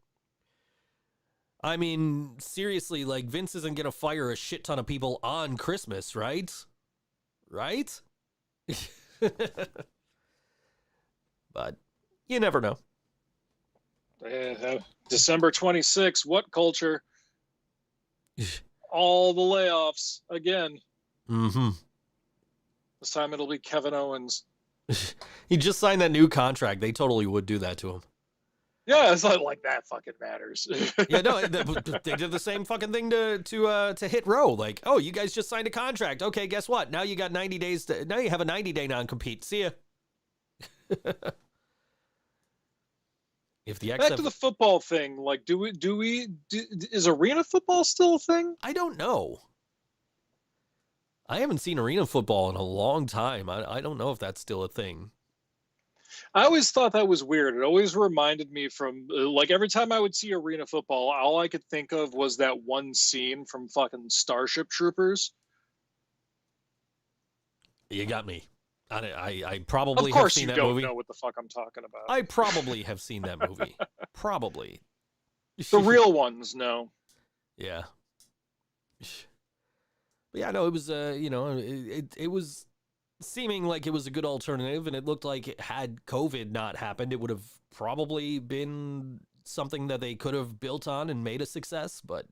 I mean, seriously, like Vince isn't going to fire a shit ton of people on Christmas, right? Right? But you never know. December 26th, what culture? all the layoffs again. Mm-hmm. This time it'll be Kevin Owens. He just signed that new contract. They totally would do that to him. Yeah, it's not like that fucking matters. Yeah, no, they did the same fucking thing to Hit Row. Like, oh, you guys just signed a contract. Okay, guess what? Now you got 90 days. Now you have a 90-day non-compete. See ya. If the Back to the football thing, like, is arena football still a thing? I don't know. I haven't seen arena football in a long time. I don't know if that's still a thing. I always thought that was weird. It always reminded me from, like, every time I would see arena football, all I could think of was that one scene from fucking Starship Troopers. You got me. I probably Of course have seen you that don't movie. know what the fuck I'm talking about. I probably have seen that movie. Probably. The real ones, no. Yeah. But yeah, no, it was, it was seeming like it was a good alternative, and it looked like had COVID not happened, it would have probably been something that they could have built on and made a success. But,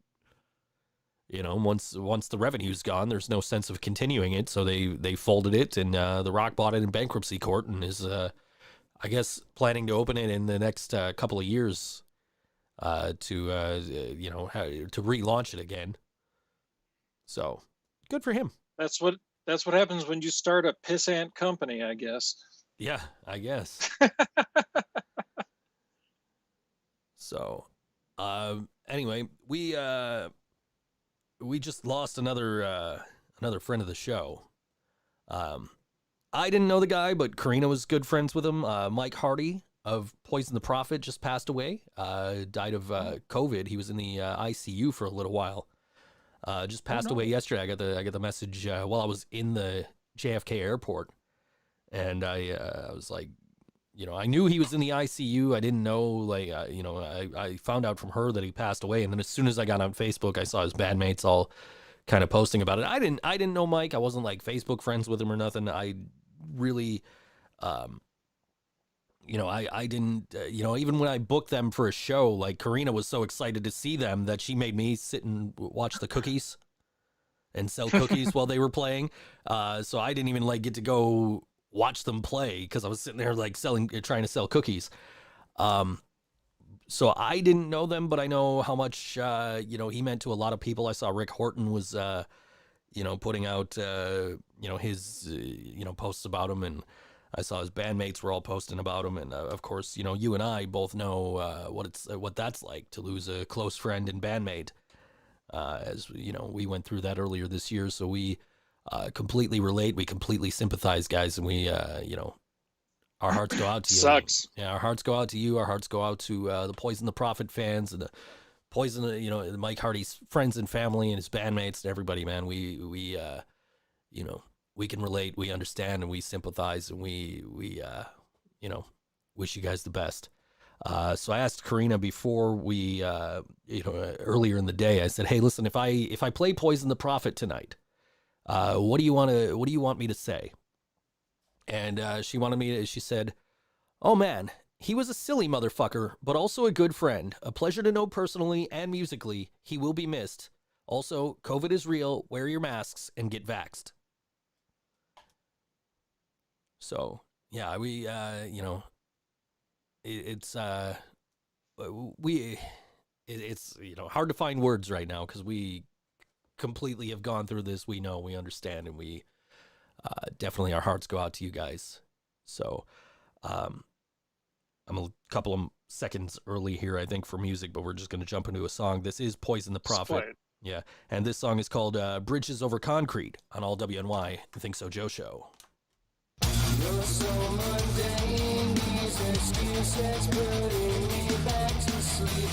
once the revenue's gone, there's no sense of continuing it. So they folded it, and The Rock bought it in bankruptcy court and is, I guess, planning to open it in the next couple of years to relaunch it again. So good for him. That's what happens when you start a pissant company, I guess. Yeah, I guess. So, anyway, we just lost another friend of the show. I didn't know the guy, but Karina was good friends with him. Mike Hardy of Poison the Prophet just passed away. Died of COVID. He was in the ICU for a little while. Just passed away yesterday. I got the message while I was in the JFK airport, and I was like, I knew he was in the ICU. I didn't know, I found out from her that he passed away, and then as soon as I got on Facebook, I saw his bandmates all kind of posting about it. I didn't know Mike. I wasn't like Facebook friends with him or nothing. I really, I didn't, even when I booked them for a show, like Karina was so excited to see them that she made me sit and watch the cookies and sell cookies while they were playing. So I didn't even get to go watch them play because I was sitting there trying to sell cookies. So I didn't know them, but I know how much, he meant to a lot of people. I saw Rick Horton was, putting out, his, posts about him, and I saw his bandmates were all posting about him. And of course, you and I both know, what that's like to lose a close friend and bandmate. As we went through that earlier this year. So we, completely relate. We completely sympathize, guys. And we, our hearts go out to you. Sucks. Yeah, our hearts go out to you. Our hearts go out to the Poison the Prophet fans and the Poison, Mike Hardy's friends and family and his bandmates and everybody, man. We can relate, we understand, and we sympathize, and we wish you guys the best. So I asked Karina before we, earlier in the day, I said, hey, listen, if I play Poison the Prophet tonight, what do you want me to say? And she said, oh man, he was a silly motherfucker, but also a good friend, a pleasure to know personally and musically. He will be missed. Also, COVID is real. Wear your masks and get vaxxed. So yeah, we, it's hard to find words right now because we completely have gone through this. We know, we understand, and we definitely, our hearts go out to you guys. So I'm a couple of seconds early here, I think, for music, but we're just going to jump into a song. This is Poison the Prophet. Split. Yeah, and this song is called Bridges Over Concrete on all WNY, the ThinkSoJoE show. You're so mundane, these excuses putting me back to sleep.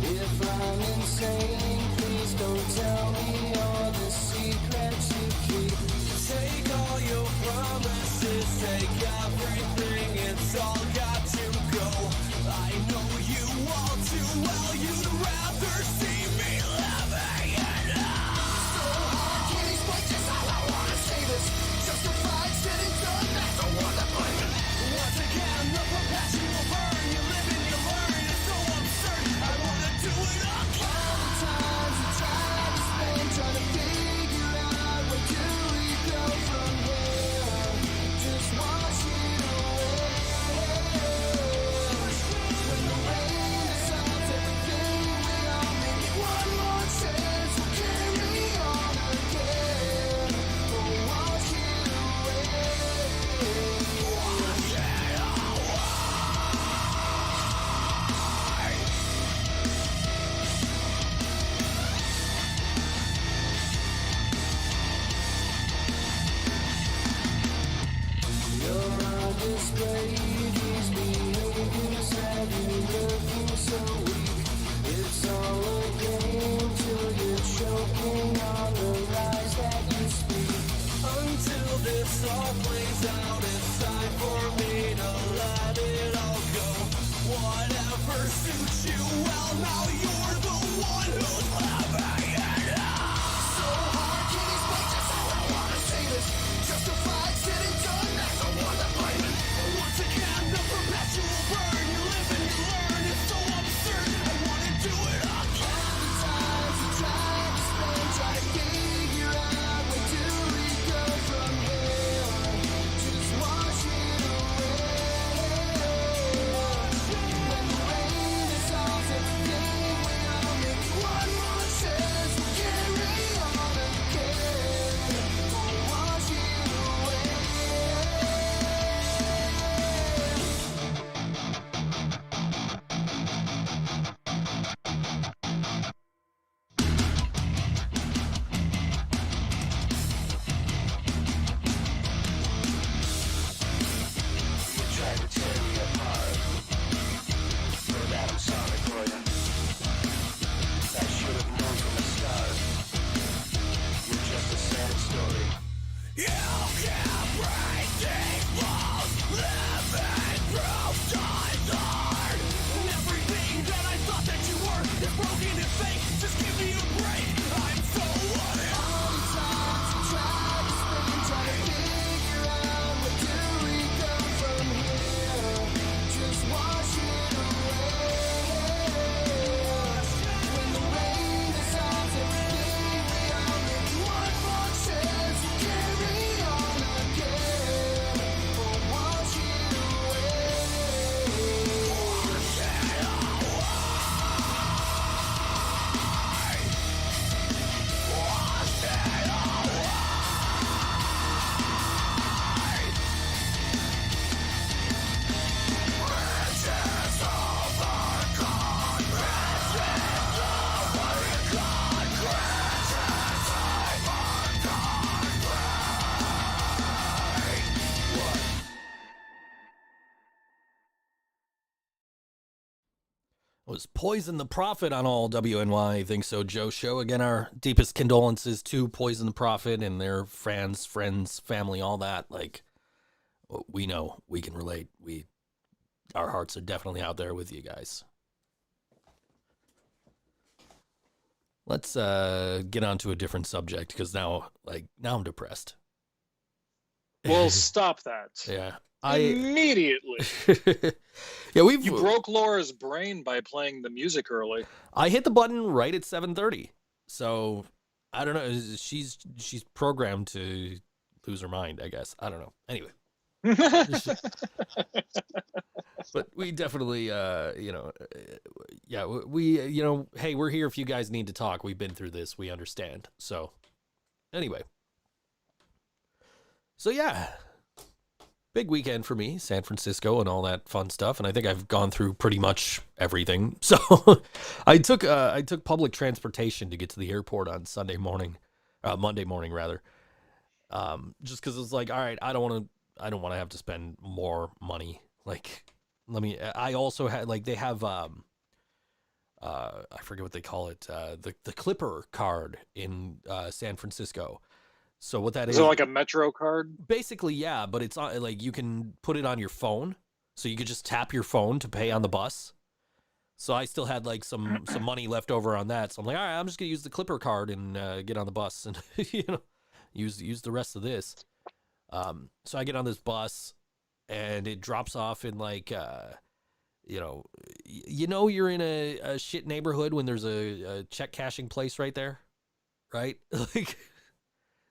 If I'm insane, please don't tell me all the secrets you keep. Take all your promises, take everything, it's all got to go. I know you all too well, you'd rather see me living it up. So hard, can explain just how I wanna say this. Justified, said and done, that's the one that blame it. Once again, the passion will burn. You live and you learn, it's so absurd. I wanna do it all. All the times you try to spend trying to Now you're the one who's living it out. So hard, can these pages how I wanna say this? Justified, said and done, that's the one that blaming. Once again, the perpetual burn. You live and you learn, it's so absurd. I wanna do it again. Times you tried to spend, try to figure out where do we go from here. Just wash it away. When the rain dissolves everything, we all make one more chance. We carry on again. Wash it away. Try to tear me apart. For that I'm sorry for you. I should have known from the start. You're just a sad story. You can't break these walls. Living proof dies hard. Everything that I thought that you were is broken and fake. Just give me a break. I'm so worried. Sometimes you try to spin, try to figure out where do we go from here. Just wash it away. When the rain dissolves everything, we all make one more chance. Carry on again. Wash it away. Wash it Was Poison the Prophet on all WNY Think So Joe show. Again, our deepest condolences to Poison the Prophet and their fans, friends, family, all that. Like, we know, we can relate. Our hearts are definitely out there with you guys. Let's get on to a different subject because now I'm depressed. Well, stop that. Yeah. Immediately. Yeah, You broke Laura's brain by playing the music early. I hit the button right at 7:30. So I don't know. She's programmed to lose her mind, I guess. I don't know. Anyway. But we definitely hey, we're here if you guys need to talk. We've been through this. We understand. So anyway. So yeah. Big weekend for me, San Francisco and all that fun stuff, and I think I've gone through pretty much everything. So I took public transportation to get to the airport on Monday morning rather. Just because it's like, all right, I don't want to have to spend more money. Like, I also had they have I forget what they call it, the Clipper card in San Francisco. So what that is? Is it like a Metro card? Basically, yeah, but it's like you can put it on your phone, so you could just tap your phone to pay on the bus. So I still had like some money left over on that. So I'm like, all right, I'm just gonna use the Clipper card and get on the bus and use the rest of this. So I get on this bus and it drops off in like you're in a shit neighborhood when there's a check cashing place right there, right? Like.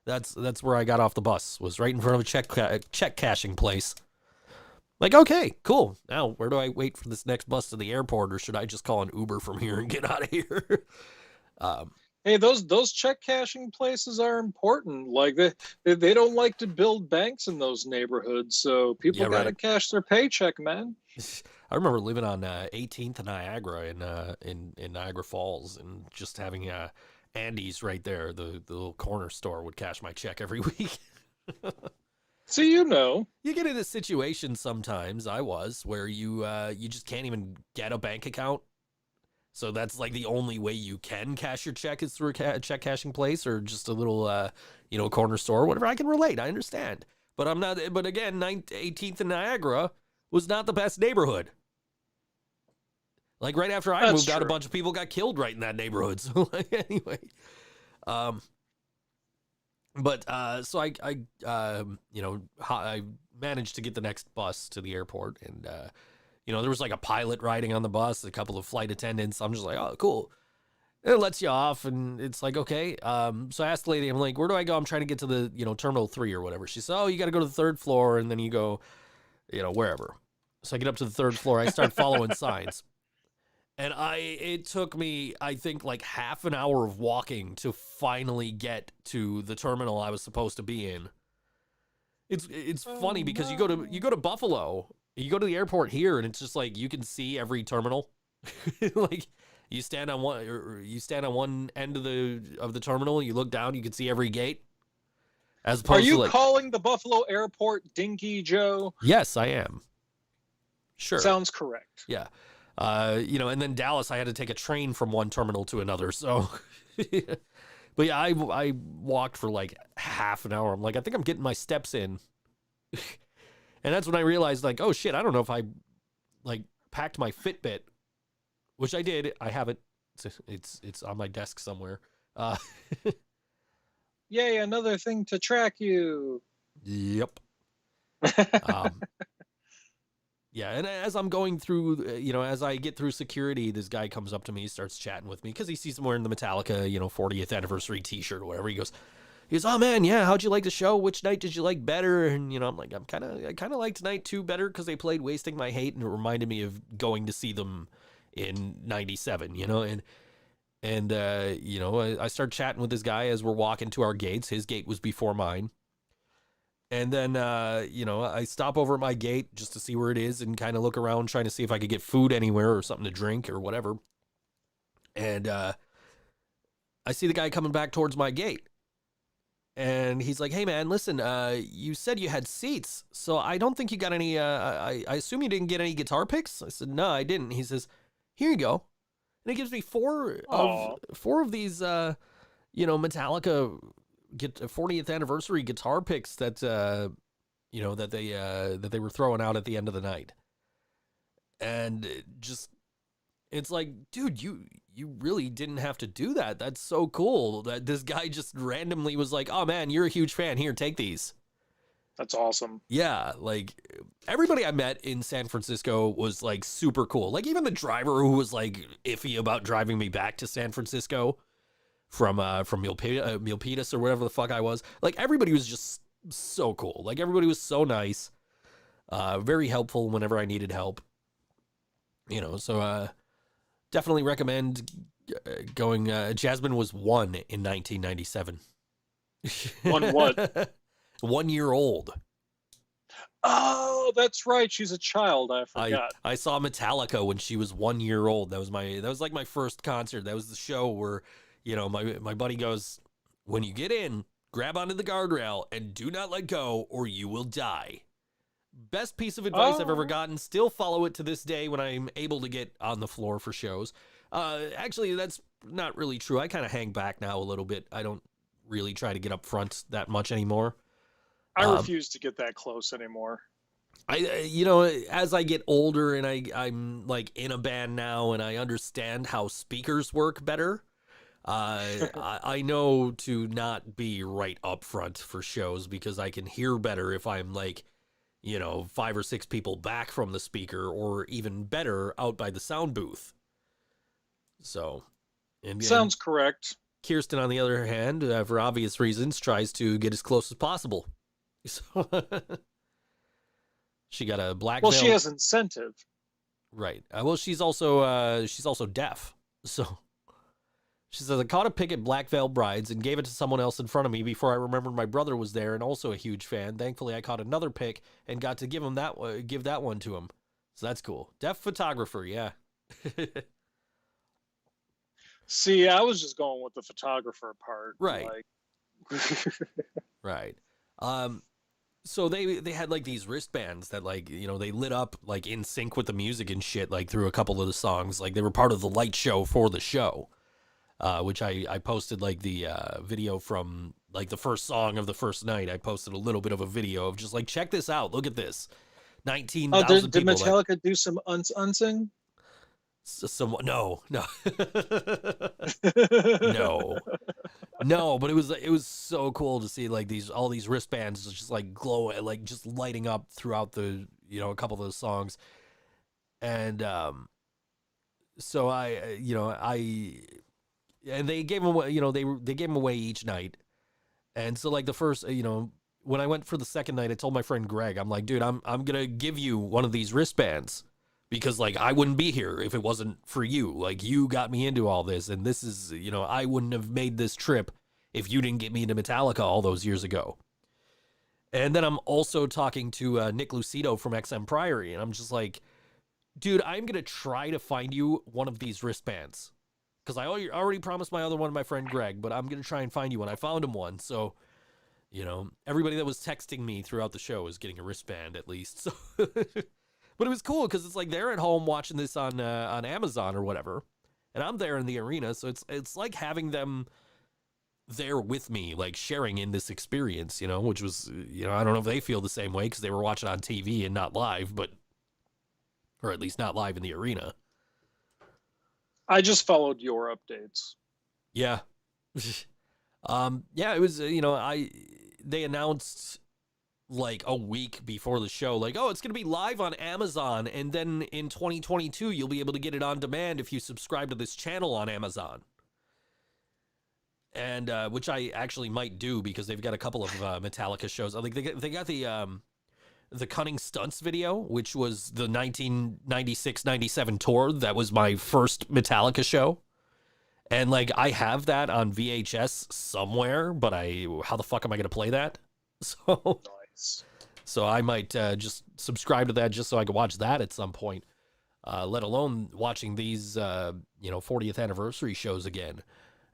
That's where I got off the bus, was right in front of a check cashing place. Like, okay, cool. Now, where do I wait for this next bus to the airport, or should I just call an Uber from here and get out of here? Hey, those check cashing places are important. Like they don't like to build banks in those neighborhoods, so people gotta cash their paycheck, man. I remember living on 18th and Niagara in Niagara Falls, and just having Andy's right there, the little corner store, would cash my check every week. So you get into situations sometimes, where you just can't even get a bank account. So that's like the only way you can cash your check is through a check cashing place or just a little corner store or whatever. I can relate. I understand. But I'm not. But again, 18th and Niagara was not the best neighborhood. Like right after I That's moved out, a true. bunch of people got killed right in that neighborhood. So like, anyway, so I managed to get the next bus to the airport, and there was like a pilot riding on the bus, a couple of flight attendants. I'm just like, oh, cool. And it lets you off, and it's like, okay. So I asked the lady, I'm like, where do I go? I'm trying to get to the, Terminal 3 or whatever. She said, oh, you got to go to the 3rd floor, and then you go, wherever. So I get up to the 3rd floor. I start following signs. And it took me, I think, like half an hour of walking to finally get to the terminal I was supposed to be in. It's funny because you go to Buffalo, you go to the airport here, and it's just like you can see every terminal. Like you stand on one end of the terminal, you look down, you can see every gate. As opposed Are you to like, calling the Buffalo airport Dinky Joe? yes, I am. Sure. Sounds correct. Yeah. And then Dallas, I had to take a train from one terminal to another. So, but yeah, I walked for like half an hour. I'm like, I think I'm getting my steps in. And that's when I realized, like, oh shit, I don't know if I like packed my Fitbit, which I did. I have it. It's on my desk somewhere. Yay, another thing to track you. Yep. Yeah, and as I'm going through, as I get through security, this guy comes up to me, starts chatting with me because he sees I'm wearing the Metallica, 40th anniversary T-shirt or whatever. He goes, oh man, yeah, how'd you like the show? Which night did you like better? And I'm like, I kind of liked night 2 better because they played "Wasting My Hate" and it reminded me of going to see them in '97, and I start chatting with this guy as we're walking to our gates. His gate was before mine. And then, I stop over at my gate just to see where it is and kind of look around, trying to see if I could get food anywhere or something to drink or whatever. And I see the guy coming back towards my gate. And he's like, hey, man, listen, you said you had seats, so I don't think you got any, I assume you didn't get any guitar picks? I said, no, I didn't. He says, here you go. And he gives me four of these, Metallica get 40th anniversary guitar picks that that they were throwing out at the end of the night. And it's like, dude, you really didn't have to do that. That's so cool that this guy just randomly was like, oh man, you're a huge fan, here, take these. That's awesome. Yeah, like everybody I met in San Francisco was like super cool. Like even the driver who was like iffy about driving me back to San Francisco from Milpitas or whatever the fuck I was. Like everybody was just so cool. Like everybody was so nice, very helpful whenever I needed help. So definitely recommend going. Jasmine was 1 in 1997. One what? 1 year old. Oh, that's right. She's a child. I forgot. I saw Metallica when she was 1 year old. That was like my first concert. That was the show where, my buddy goes, when you get in, grab onto the guardrail and do not let go or you will die. Best piece of advice I've ever gotten. Still follow it to this day when I'm able to get on the floor for shows. Actually, that's not really true. I kind of hang back now a little bit. I don't really try to get up front that much anymore. I refuse to get that close anymore. As I get older and I'm like in a band now and I understand how speakers work better, I know to not be right up front for shows because I can hear better if I'm like, 5 or 6 people back from the speaker or even better out by the sound booth. So, Sounds correct. Kirsten, on the other hand, for obvious reasons, tries to get as close as possible. So she got a black. Well, she has incentive, right? Well, she's also deaf. So she says, I caught a pick at Black Veil Brides and gave it to someone else in front of me before I remembered my brother was there and also a huge fan. Thankfully, I caught another pick and got to give that one to him. So that's cool. Deaf photographer, yeah. See, I was just going with the photographer part, right? Like... Right. So they had like these wristbands that like, they lit up like in sync with the music and shit, like through a couple of the songs. Like they were part of the light show for the show, which I posted like the video from like the first song of the first night. I posted a little bit of a video of just like, check this out. Look at this. 19,000 did people. Metallica do some unsing? No, no, no, no. But it was so cool to see like all these wristbands just like glowing, like just lighting up throughout the a couple of those songs, and so and they gave them away, they gave them away each night, and so like the first when I went for the second night, I told my friend Greg, I'm like, dude, I'm gonna give you one of these wristbands. Because, like, I wouldn't be here if it wasn't for you. Like, you got me into all this. And this is, I wouldn't have made this trip if you didn't get me into Metallica all those years ago. And then I'm also talking to Nick Lucido from XM Priory. And I'm just like, dude, I'm going to try to find you one of these wristbands. Because I already promised my other one, my friend Greg. But I'm going to try and find you one. I found him one. So, everybody that was texting me throughout the show is getting a wristband at least. So... But it was cool because it's like they're at home watching this on Amazon or whatever, and I'm there in the arena, so it's like having them there with me, like sharing in this experience, which was, I don't know if they feel the same way because they were watching on TV and not live, or at least not live in the arena. I just followed your updates. Yeah. Yeah, it was, they announced like a week before the show, like, oh, it's going to be live on Amazon. And then in 2022, you'll be able to get it on demand if you subscribe to this channel on Amazon. And, which I actually might do because they've got a couple of Metallica shows. Like they got the Cunning Stunts video, which was the 1996-97 tour. That was my first Metallica show. And like, I have that on VHS somewhere, but how the fuck am I going to play that? So I might just subscribe to that just so I can watch that at some point, let alone watching these, 40th anniversary shows again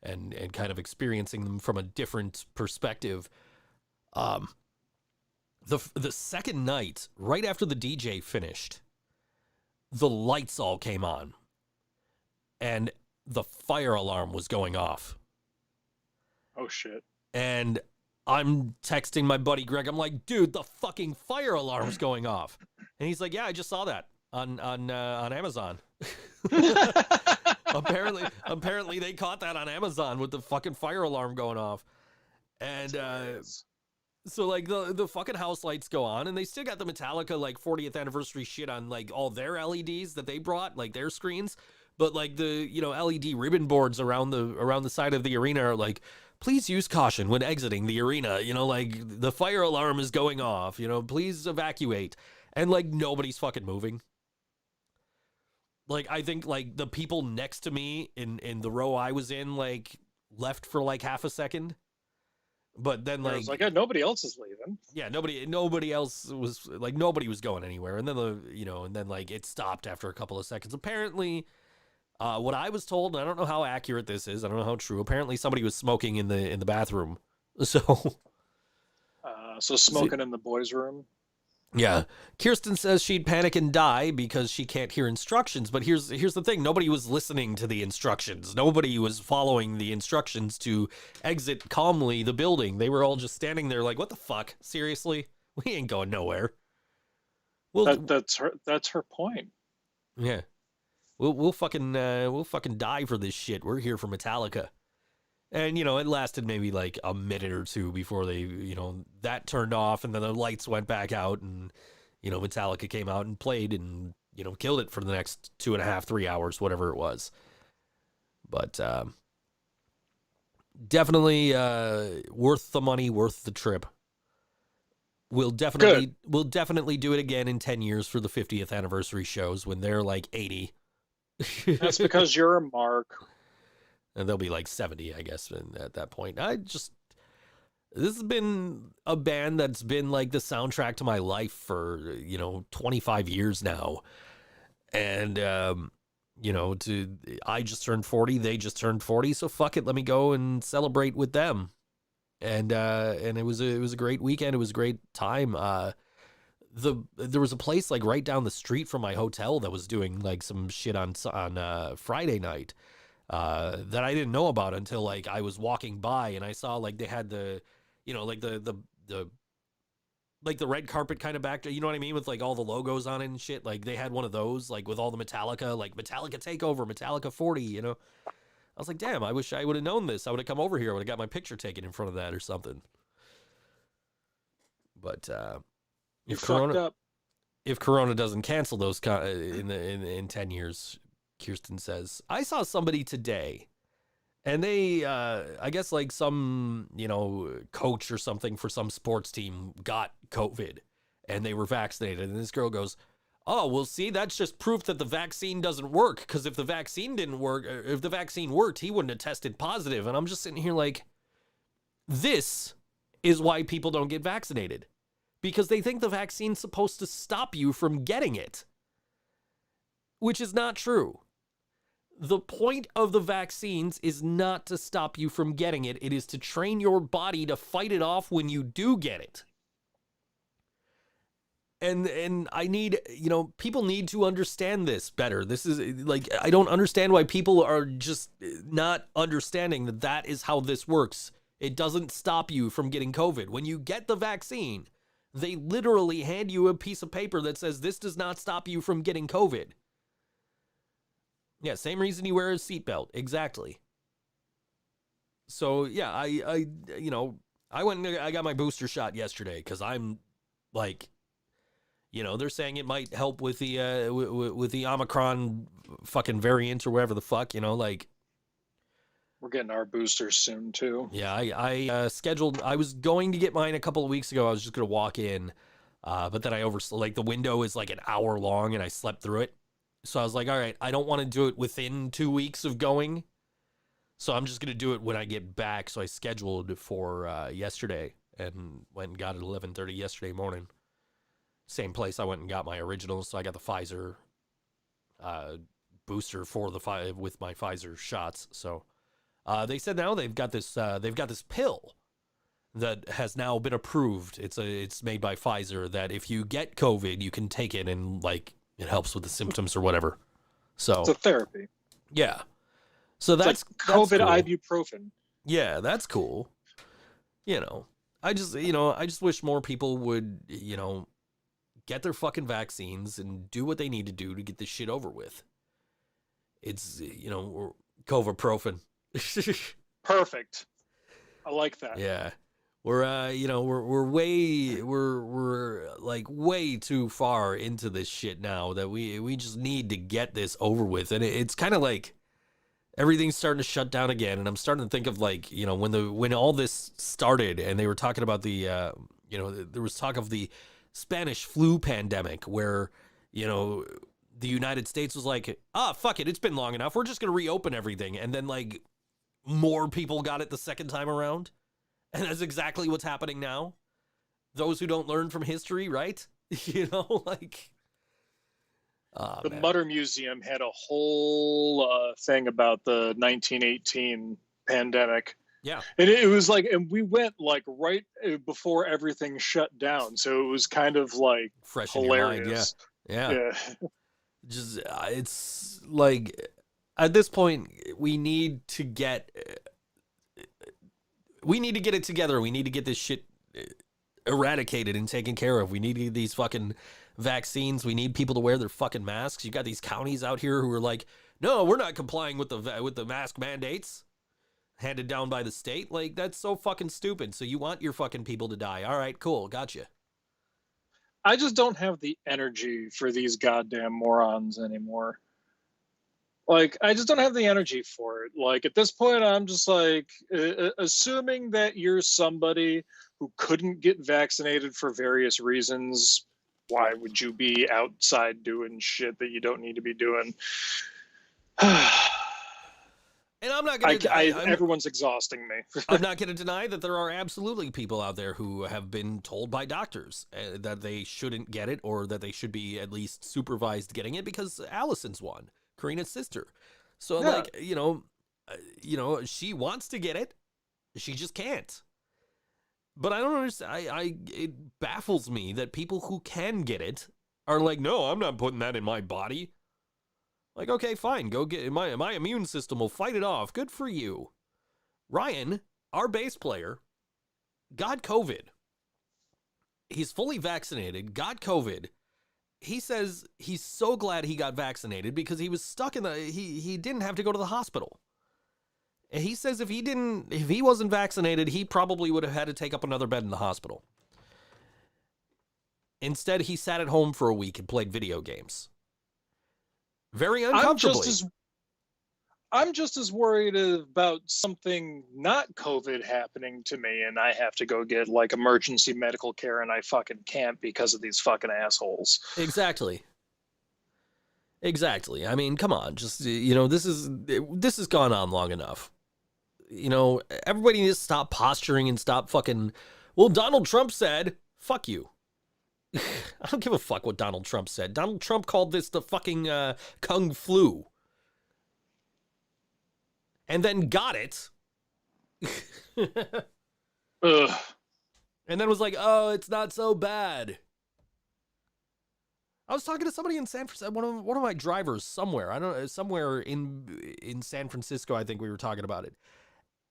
and kind of experiencing them from a different perspective. The second night, right after the DJ finished, the lights all came on and the fire alarm was going off. Oh, shit. And I'm texting my buddy Greg. I'm like, dude, the fucking fire alarm's going off. And he's like, yeah, I just saw that on Amazon. Apparently they caught that on Amazon with the fucking fire alarm going off. And so like the fucking house lights go on and they still got the Metallica like 40th anniversary shit on like all their LEDs that they brought, like their screens. But like the, LED ribbon boards around the side of the arena are like, please use caution when exiting the arena. Like the fire alarm is going off, please evacuate. And like nobody's fucking moving. Like I think like the people next to me in the row I was in like left for like half a second. But then like, was like nobody else is leaving. Yeah, nobody else was like, nobody was going anywhere. And then and then like it stopped after a couple of seconds. Apparently, what I was told, and I don't know how accurate this is, I don't know how true. Apparently, somebody was smoking in the bathroom. So smoking in the boys' room. Yeah, Kirsten says she'd panic and die because she can't hear instructions. But here's the thing: nobody was listening to the instructions. Nobody was following the instructions to exit calmly the building. They were all just standing there like, "What the fuck? Seriously? We ain't going nowhere." Well, that's her point. Yeah. We'll fucking die for this shit. We're here for Metallica. And, it lasted maybe like a minute or two before they, that turned off and then the lights went back out and, Metallica came out and played and, killed it for the next 2.5, 3 hours, whatever it was. But definitely worth the money, worth the trip. We'll definitely do it again in 10 years for the 50th anniversary shows when they're like 80. That's because you're a mark. And they'll be like 70, I guess, at that point. This has been a band that's been like the soundtrack to my life for, 25 years now. And, I just turned 40, they just turned 40. So fuck it. Let me go and celebrate with them. And it was a great weekend. It was a great time. There was a place like right down the street from my hotel that was doing like some shit on Friday night that I didn't know about until like I was walking by and I saw like they had the like the red carpet kind of back, you know what I mean? With like all the logos on it and shit. Like they had one of those, like with all the Metallica, like Metallica Takeover, Metallica 40, you know? I was like, damn, I wish I would have known this. I would have come over here. I would have got my picture taken in front of that or something. But You fucked up. if Corona doesn't cancel those in 10 years, Kirsten says, I saw somebody today and they, I guess like some, you know, coach or something for some sports team got COVID and they were vaccinated. And this girl goes, oh, well, see, that's just proof that the vaccine doesn't work. Because if the vaccine didn't work, or if the vaccine worked, he wouldn't have tested positive. And I'm just sitting here like, this is why people don't get vaccinated. Because they think the vaccine's supposed to stop you from getting it. Which is not true. The point of the vaccines is not to stop you from getting it. It is to train your body to fight it off when you do get it. And I need, you know, people need to understand this better. This is like, I don't understand why people are just not understanding that that is how this works. It doesn't stop you from getting COVID. When you get the vaccine, they literally hand you a piece of paper that says this does not stop you from getting COVID. Yeah, same reason you wear a seatbelt. Exactly. So, yeah, I you know, I went and I got my booster shot yesterday because I'm like, you know, they're saying it might help with the with the Omicron fucking variant or whatever the fuck, you know, like. We're getting our boosters soon too. Yeah, I scheduled. I was going to get mine a couple of weeks ago. I was just gonna walk in, but then like the window is like an hour long, and I slept through it. So I was like, all right, I don't want to do it within 2 weeks of going, so I'm just gonna do it when I get back. So I scheduled for yesterday and went and got it at 11:30 yesterday morning. Same place I went and got my original. So I got the Pfizer booster for the with my Pfizer shots. So. They said now they've got this pill that has now been approved. It's made by Pfizer that if you get COVID, you can take it and like it helps with the symptoms or whatever. So it's a therapy. Yeah. So that's like COVID that's cool. ibuprofen. Yeah, that's cool. You know, I just wish more people would, you know, get their fucking vaccines and do what they need to do to get this shit over with. It's, you know, COVID-profen. Perfect. I like that. Yeah. We're you know, we're like way too far into this shit now that we just need to get this over with. And it's kind of like everything's starting to shut down again, and I'm starting to think of like, you know, when all this started and they were talking about the you know, there was talk of the Spanish flu pandemic where, you know, the United States was like, fuck it, it's been long enough. We're just going to reopen everything. And then like more people got it the second time around. And that's exactly what's happening now. Those who don't learn from history, right? You know, like. The Mutter Museum had a whole thing about the 1918 pandemic. Yeah. And it was like, and we went like right before everything shut down. So it was kind of like fresh hilarious. In your mind. Yeah. Yeah. Just, it's like, at this point, we need to get it together. We need to get this shit eradicated and taken care of. We need these fucking vaccines. We need people to wear their fucking masks. You got these counties out here who are like, no, we're not complying with the mask mandates handed down by the state. Like, that's so fucking stupid. So you want your fucking people to die. All right, cool. Gotcha. I just don't have the energy for these goddamn morons anymore. Like, I just don't have the energy for it. Like, at this point, I'm just like, assuming that you're somebody who couldn't get vaccinated for various reasons, why would you be outside doing shit that you don't need to be doing? And I'm not going to... Everyone's exhausting me. I'm not going to deny that there are absolutely people out there who have been told by doctors that they shouldn't get it or that they should be at least supervised getting it because Allison's one, Karina's sister. So, yeah. like, you know, she wants to get it. She just can't. But I don't understand. It baffles me that people who can get it are like, no, I'm not putting that in my body. Like, okay, fine, go get it. My immune system will fight it off. Good for you. Ryan, our bass player, got COVID. He's fully vaccinated, got COVID. He says he's so glad he got vaccinated because he was stuck in he didn't have to go to the hospital. And he says if he wasn't vaccinated, he probably would have had to take up another bed in the hospital. Instead, he sat at home for a week and played video games. Very uncomfortably. I'm just as worried about something not COVID happening to me and I have to go get like emergency medical care and I fucking can't because of these fucking assholes. Exactly. I mean, come on, just, this has gone on long enough. Everybody needs to stop posturing and stop fucking, well, Donald Trump said, fuck you. I don't give a fuck what Donald Trump said. Donald Trump called this the fucking Kung Flu. And then got it. Ugh. And then was like, oh, it's not so bad. I was talking to somebody in San Francisco, one of my drivers somewhere. I don't know, somewhere in San Francisco, I think we were talking about it.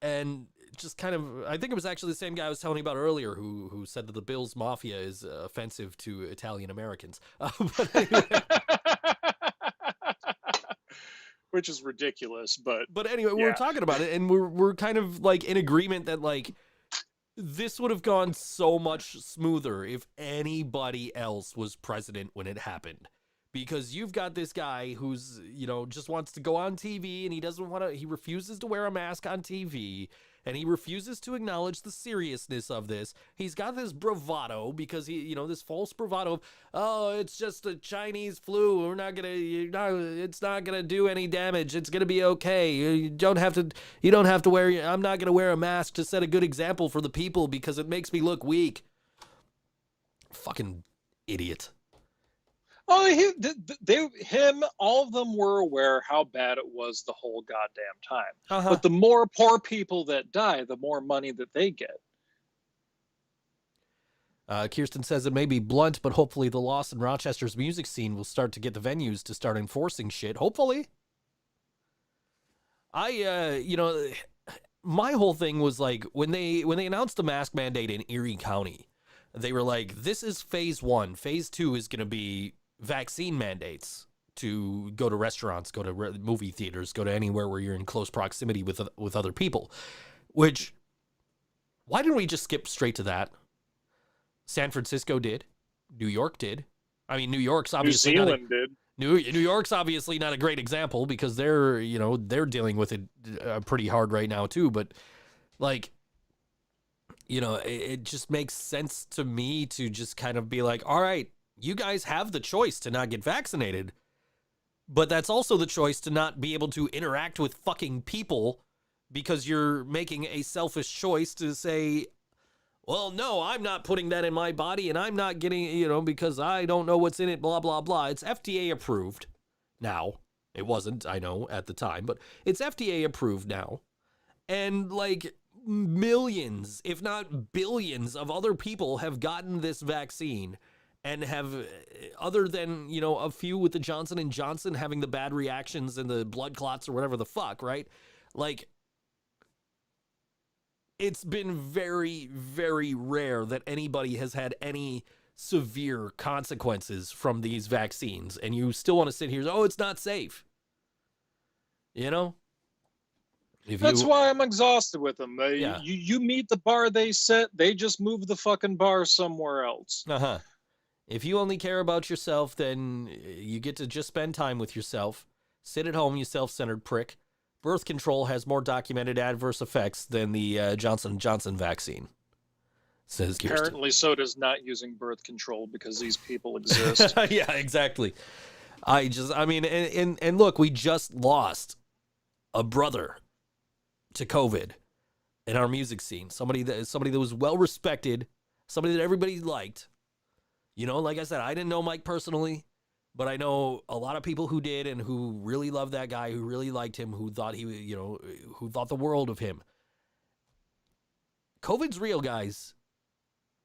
And just kind of, I think it was actually the same guy I was telling you about earlier who said that the Bills Mafia is offensive to Italian Americans. But anyway. Which is ridiculous, but anyway, we were talking about it, and we're kind of like in agreement that like this would have gone so much smoother if anybody else was president when it happened. Because you've got this guy who's, just wants to go on TV and he refuses to wear a mask on TV and he refuses to acknowledge the seriousness of this. He's got this bravado because this false bravado of, oh, it's just a Chinese flu. It's not going to do any damage. It's going to be okay. You don't have to wear, I'm not going to wear a mask to set a good example for the people because it makes me look weak. Fucking idiot. Oh, all of them were aware how bad it was the whole goddamn time. Uh-huh. But the more poor people that die, the more money that they get. Kirsten says it may be blunt, but hopefully the loss in Rochester's music scene will start to get the venues to start enforcing shit. Hopefully. My whole thing was like when they announced the mask mandate in Erie County, they were like, this is phase 1. Phase 2 is going to be vaccine mandates to go to restaurants, go to movie theaters, go to anywhere where you're in close proximity with other people. Which, why didn't we just skip straight to that? San Francisco did. New York did. I mean, New York's obviously New Zealand did. New York's obviously not a great example because they're dealing with it pretty hard right now too. But like, it just makes sense to me to just kind of be like, all right, you guys have the choice to not get vaccinated, but that's also the choice to not be able to interact with fucking people because you're making a selfish choice to say, well, no, I'm not putting that in my body and I'm not getting, because I don't know what's in it, blah, blah, blah. It's FDA approved now. It wasn't, I know, at the time, but it's FDA approved now. And like millions, if not billions of other people have gotten this vaccine and have, other than, a few with the Johnson & Johnson having the bad reactions and the blood clots or whatever the fuck, right? Like, it's been very, very rare that anybody has had any severe consequences from these vaccines. And you still want to sit here and say, oh, it's not safe. That's why I'm exhausted with them. Yeah. You meet the bar they set, they just move the fucking bar somewhere else. Uh-huh. If you only care about yourself, then you get to just spend time with yourself. Sit at home, you self-centered prick. Birth control has more documented adverse effects than the Johnson & Johnson vaccine, says Kirsten. Apparently so does not using birth control because these people exist. Yeah, exactly. And look, we just lost a brother to COVID in our music scene. Somebody that was well respected, somebody that everybody liked. Like I said, I didn't know Mike personally, but I know a lot of people who did and who really loved that guy, who really liked him, who thought who thought the world of him. COVID's real, guys.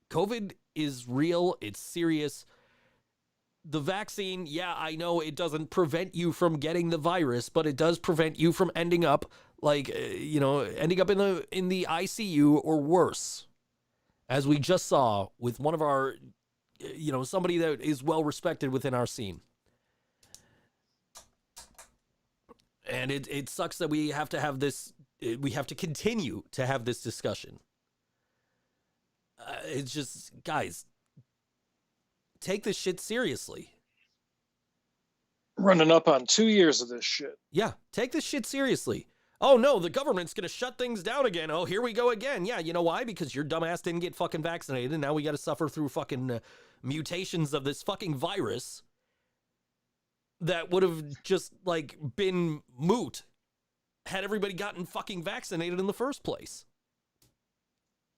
COVID is real. It's serious. The vaccine, yeah, I know it doesn't prevent you from getting the virus, but it does prevent you from ending up in the ICU or worse. as we just saw with one of our, somebody that is well respected within our scene. And it sucks that we have to have this, we have to continue to have this discussion. It's just, guys, take this shit seriously. Running up on 2 years of this shit. Yeah, take this shit seriously. Oh no, the government's going to shut things down again. Oh, here we go again. Yeah, you know why? Because your dumbass didn't get fucking vaccinated, and now we got to suffer through fucking mutations of this fucking virus that would have just, like, been moot had everybody gotten fucking vaccinated in the first place.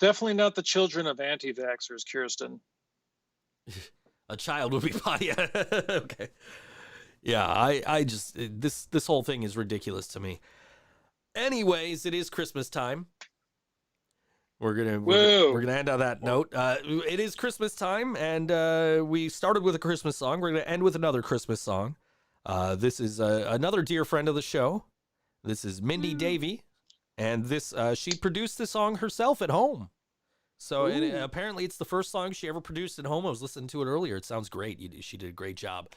Definitely not the children of anti-vaxxers, Kirsten. A child would be fine. Yeah. Okay. Yeah, I just, this whole thing is ridiculous to me. Anyways, it is Christmas time. We're gonna end on that note. It is Christmas time, and we started with a Christmas song. We're gonna end with another Christmas song. This is another dear friend of the show. This is Mindy Davey, and this she produced this song herself at home. So apparently it's the first song she ever produced at home. I was listening to it earlier. It sounds great. She did a great job.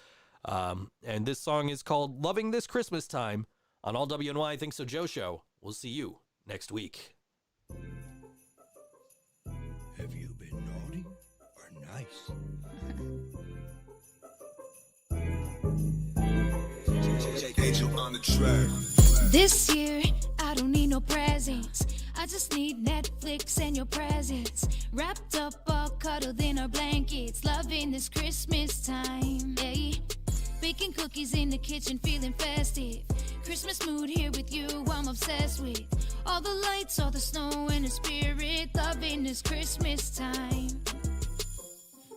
And this song is called Loving This Christmas Time on All WNY ThinkSoJoE Show. We'll see you next week. Have you been naughty or nice? Angel on the track. This year, I don't need no presents. I just need Netflix and your presence. Wrapped up, all cuddled in our blankets. Loving this Christmas time. Yeah. Baking cookies in the kitchen, feeling festive. Christmas mood here with you, I'm obsessed with. All the lights, all the snow and the spirit. Loving this Christmas time.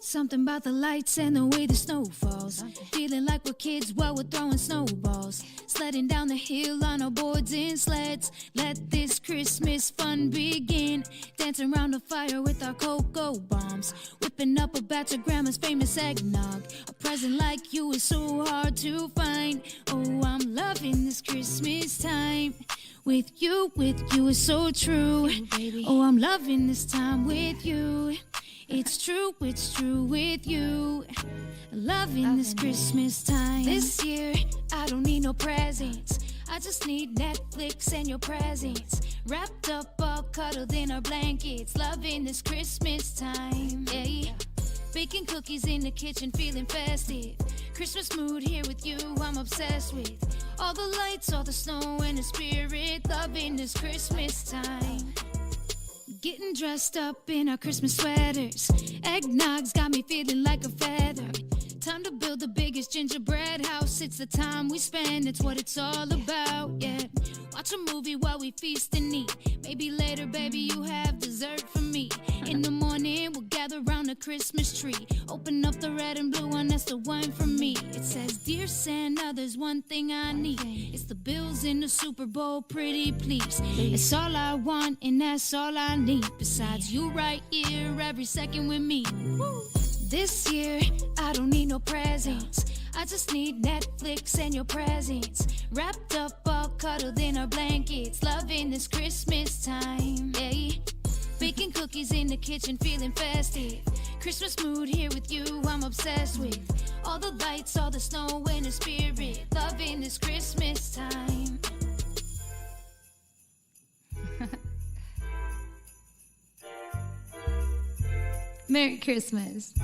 Something about the lights and the way the snow falls. Feeling like we're kids while we're throwing snowballs. Sledding down the hill on our boards and sleds. Let this Christmas fun begin. Dancing around the fire with our cocoa bombs. Whipping up a batch of grandma's famous eggnog. A present like you is so hard to find. Oh, I'm loving this Christmas time. With you is so true. Oh, I'm loving this time with you. It's true with you. Loving this Christmas time. This year, I don't need no presents. I just need Netflix and your presence. Wrapped up, all cuddled in our blankets. Loving this Christmas time. Yeah. Baking cookies in the kitchen, feeling festive. Christmas mood here with you, I'm obsessed with. All the lights, all the snow and the spirit. Loving this Christmas time. Getting dressed up in our Christmas sweaters. Eggnog's got me feeling like a feather. Time to build the biggest gingerbread house. It's the time we spend, it's what it's all about, yeah. Watch a movie while we feast and eat. Maybe later, baby, you have dessert for me. In the morning, we'll gather around the Christmas tree. Open up the red and blue one, that's the wine for me. It says, Dear Santa, there's one thing I need. It's the Bills in the Super Bowl, pretty please. It's all I want and that's all I need. Besides you right here, every second with me. Woo. This year, I don't need no presents. I just need Netflix and your presence. Wrapped up, all cuddled in our blankets. Loving this Christmas time, yeah. Baking cookies in the kitchen, feeling festive. Christmas mood here with you, I'm obsessed with. All the lights, all the snow and the spirit. Loving this Christmas time. Merry Christmas.